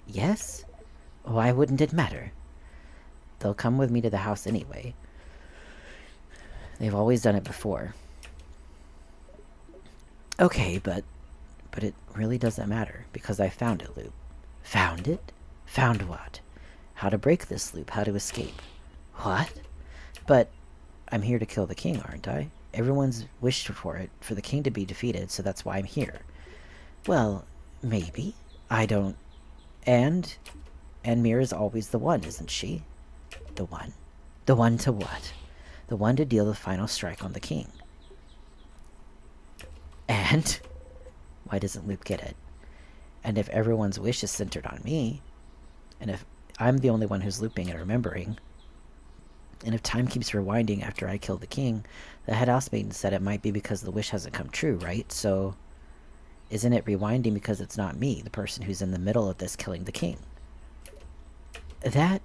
yes? Why wouldn't it matter? They'll come with me to the house anyway. They've always done it before. Okay, but it really doesn't matter, because I found it, Loop. Found it? Found what? How to break this loop, how to escape. What? But I'm here to kill the king, aren't I? Everyone's wished for it, for the king to be defeated, so that's why I'm here. Well, maybe. I don't... And Mira's always the one, isn't she? The one? The one to what? The one to deal the final strike on the king. And? Why doesn't Loop get it? And if everyone's wish is centered on me, and if I'm the only one who's looping and remembering, and if time keeps rewinding after I kill the king, the head house maiden said it might be because the wish hasn't come true, right? So, isn't it rewinding because it's not me, the person who's in the middle of this killing the king? That...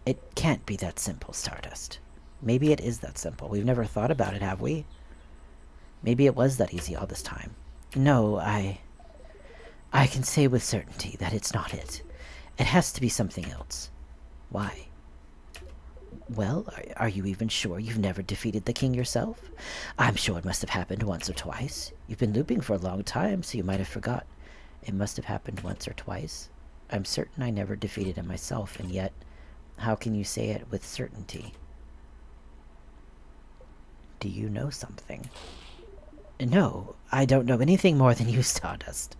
It can't be that simple, Stardust. Maybe it is that simple. We've never thought about it, have we? Maybe it was that easy all this time. No, I can say with certainty that it's not it. It has to be something else. Why? Well, are you even sure you've never defeated the king yourself? I'm sure it must have happened once or twice. You've been looping for a long time, so you might have forgot. It must have happened once or twice. I'm certain I never defeated him myself, and yet, how can you say it with certainty? Do you know something? No, I don't know anything more than you, Stardust.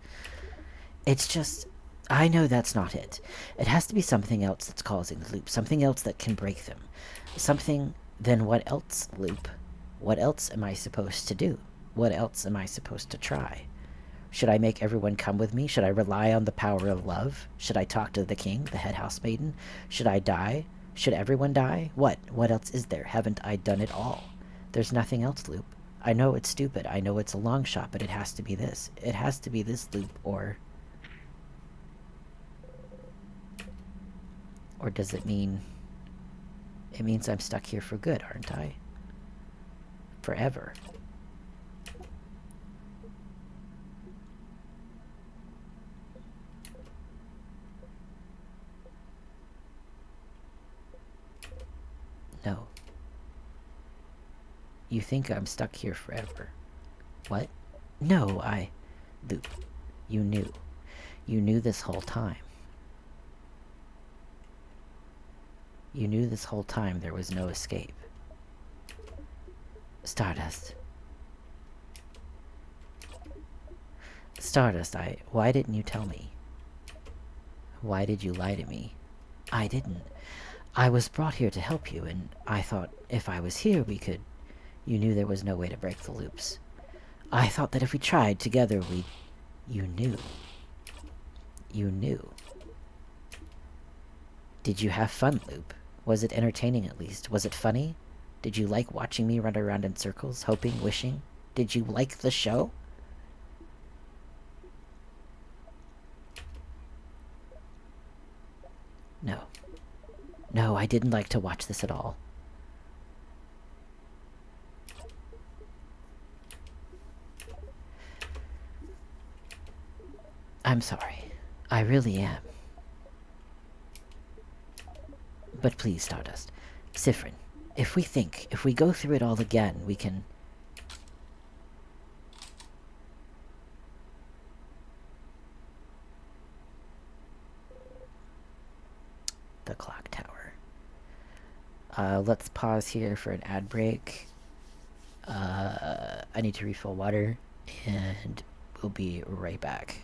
It's just, I know that's not it. It has to be something else that's causing the loop, something else that can break them. Something, then what else, Loop? What else am I supposed to do? What else am I supposed to try? Should I make everyone come with me? Should I rely on the power of love? Should I talk to the king, the head house maiden? Should I die? Should everyone die? What? What else is there? Haven't I done it all? There's nothing else, Loop. I know it's stupid. I know it's a long shot, but it has to be this. It has to be this, Loop, or... Or does it mean... It means I'm stuck here for good, aren't I? Forever. No. You think I'm stuck here forever. What? No, Loop, you knew. You knew this whole time. You knew this whole time there was no escape. Stardust. Stardust, why didn't you tell me? Why did you lie to me? I didn't. I was brought here to help you, and I thought if I was here we could... You knew there was no way to break the loops. I thought that if we tried together we... You knew. You knew. Did you have fun, Loop? Was it entertaining at least? Was it funny? Did you like watching me run around in circles, hoping, wishing? Did you like the show? No. No, I didn't like to watch this at all. I'm sorry. I really am. But please, Stardust. Sifrin, if we go through it all again, we can... The clock tower. Let's pause here for an ad break. I need to refill water, and we'll be right back.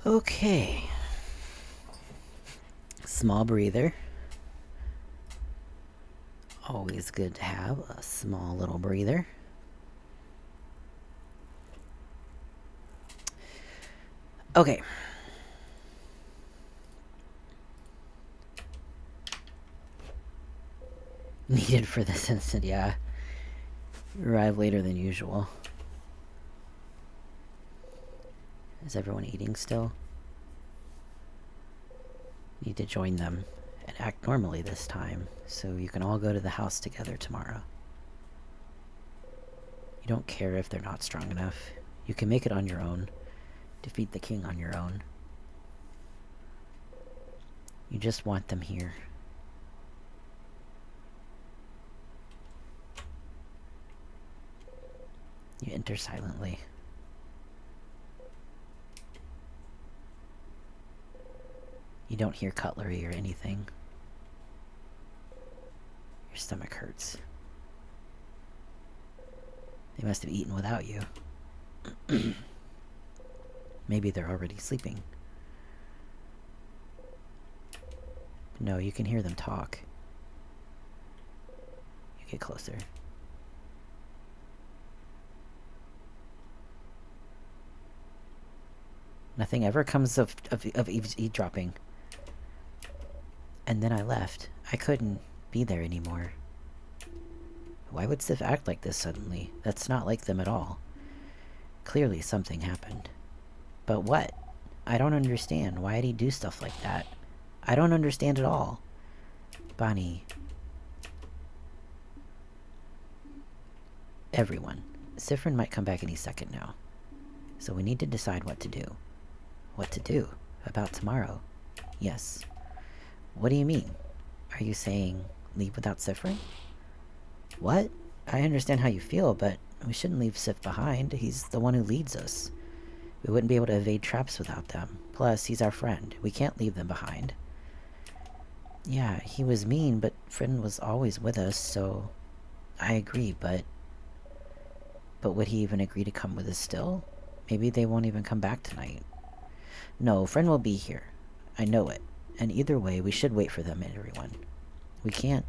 Okay. Small breather. Always good to have a small little breather. Okay. Needed for this instant, yeah. Arrive later than usual. Is everyone eating still? Need to join them and act normally this time, so you can all go to the house together tomorrow. You don't care if they're not strong enough. You can make it on your own. Defeat the king on your own. You just want them here. You enter silently. You don't hear cutlery or anything. Your stomach hurts. They must have eaten without you. Maybe they're already sleeping. No, you can hear them talk. You get closer. Nothing ever comes of eavesdropping. And then I left. I couldn't be there anymore. Why would Sif act like this suddenly? That's not like them at all. Clearly something happened. But what? I don't understand. Why did he do stuff like that? I don't understand at all. Bonnie. Everyone. Sifrin might come back any second now. So we need to decide what to do. What to do? About tomorrow? Yes. What do you mean? Are you saying leave without Sifrin? What? I understand how you feel, but we shouldn't leave Sif behind. He's the one who leads us. We wouldn't be able to evade traps without them. Plus, he's our friend. We can't leave them behind. Yeah, he was mean, but Friend was always with us, so... I agree, but... But would he even agree to come with us still? Maybe they won't even come back tonight. No, Friend will be here. I know it. And either way, we should wait for them, everyone. We can't...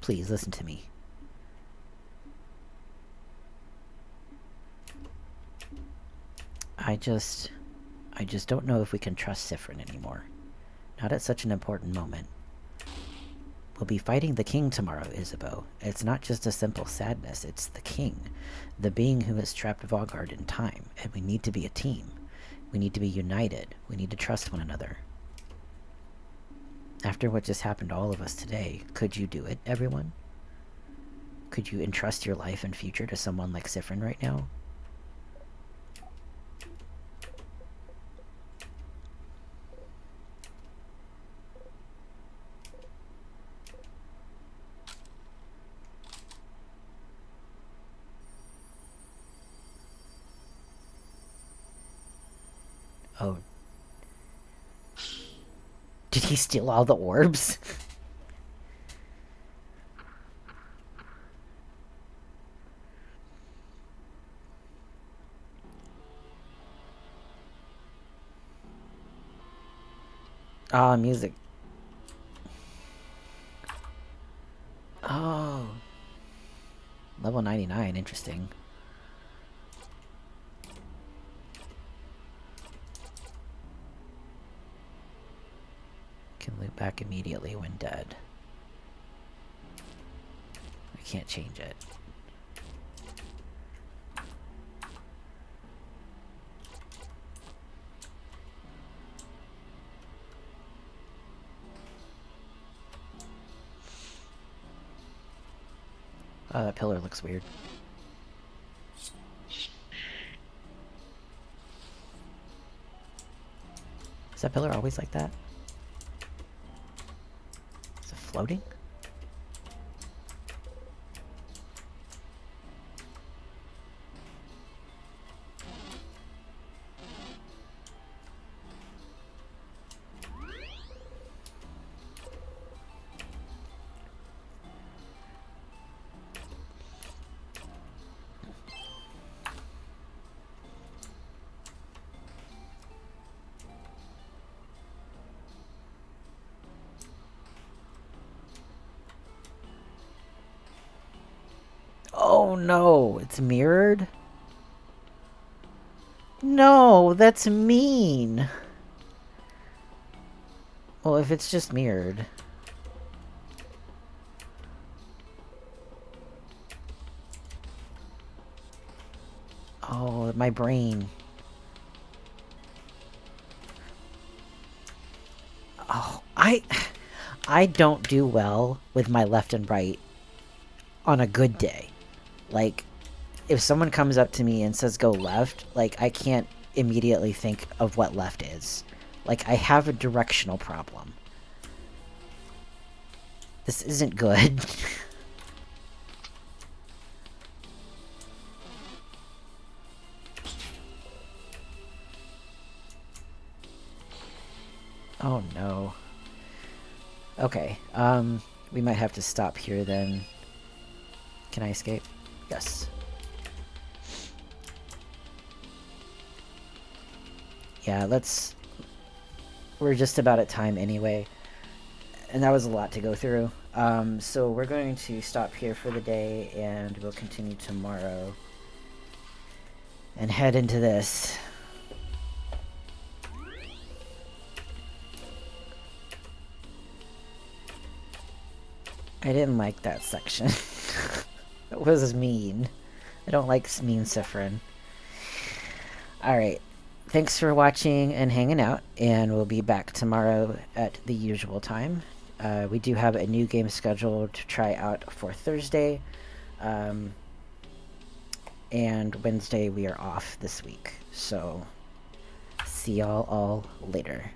Please, listen to me. I just don't know if we can trust Sifrin anymore. Not at such an important moment. We'll be fighting the king tomorrow, Isabeau. It's not just a simple sadness, it's the king. The being who has trapped Vaugarde in time, and we need to be a team. We need to be united. We need to trust one another. After what just happened to all of us today, could you do it, everyone? Could you entrust your life and future to someone like Sifrin right now? Oh. Did he steal all the orbs? Ah, music. Oh. Level 99, interesting. Can loop back immediately when dead. I can't change it. Oh, that pillar looks weird. Is that pillar always like that? Is it floating? Oh no, it's mirrored? No, that's mean. Well, if it's just mirrored. Oh, my brain. Oh, I don't do well with my left and right on a good day. Like, if someone comes up to me and says go left, like, I can't immediately think of what left is. Like, I have a directional problem. This isn't good. Oh no. Okay, we might have to stop here then. Can I escape? Yes. Yeah, we're just about at time anyway. And that was a lot to go through. So we're going to stop here for the day, and we'll continue tomorrow. And head into this. I didn't like that section. It was mean. I don't like mean Sifrin. Alright. Thanks for watching and hanging out, and we'll be back tomorrow at the usual time. We do have a new game scheduled to try out for Thursday. And Wednesday we are off this week. So, see y'all all later.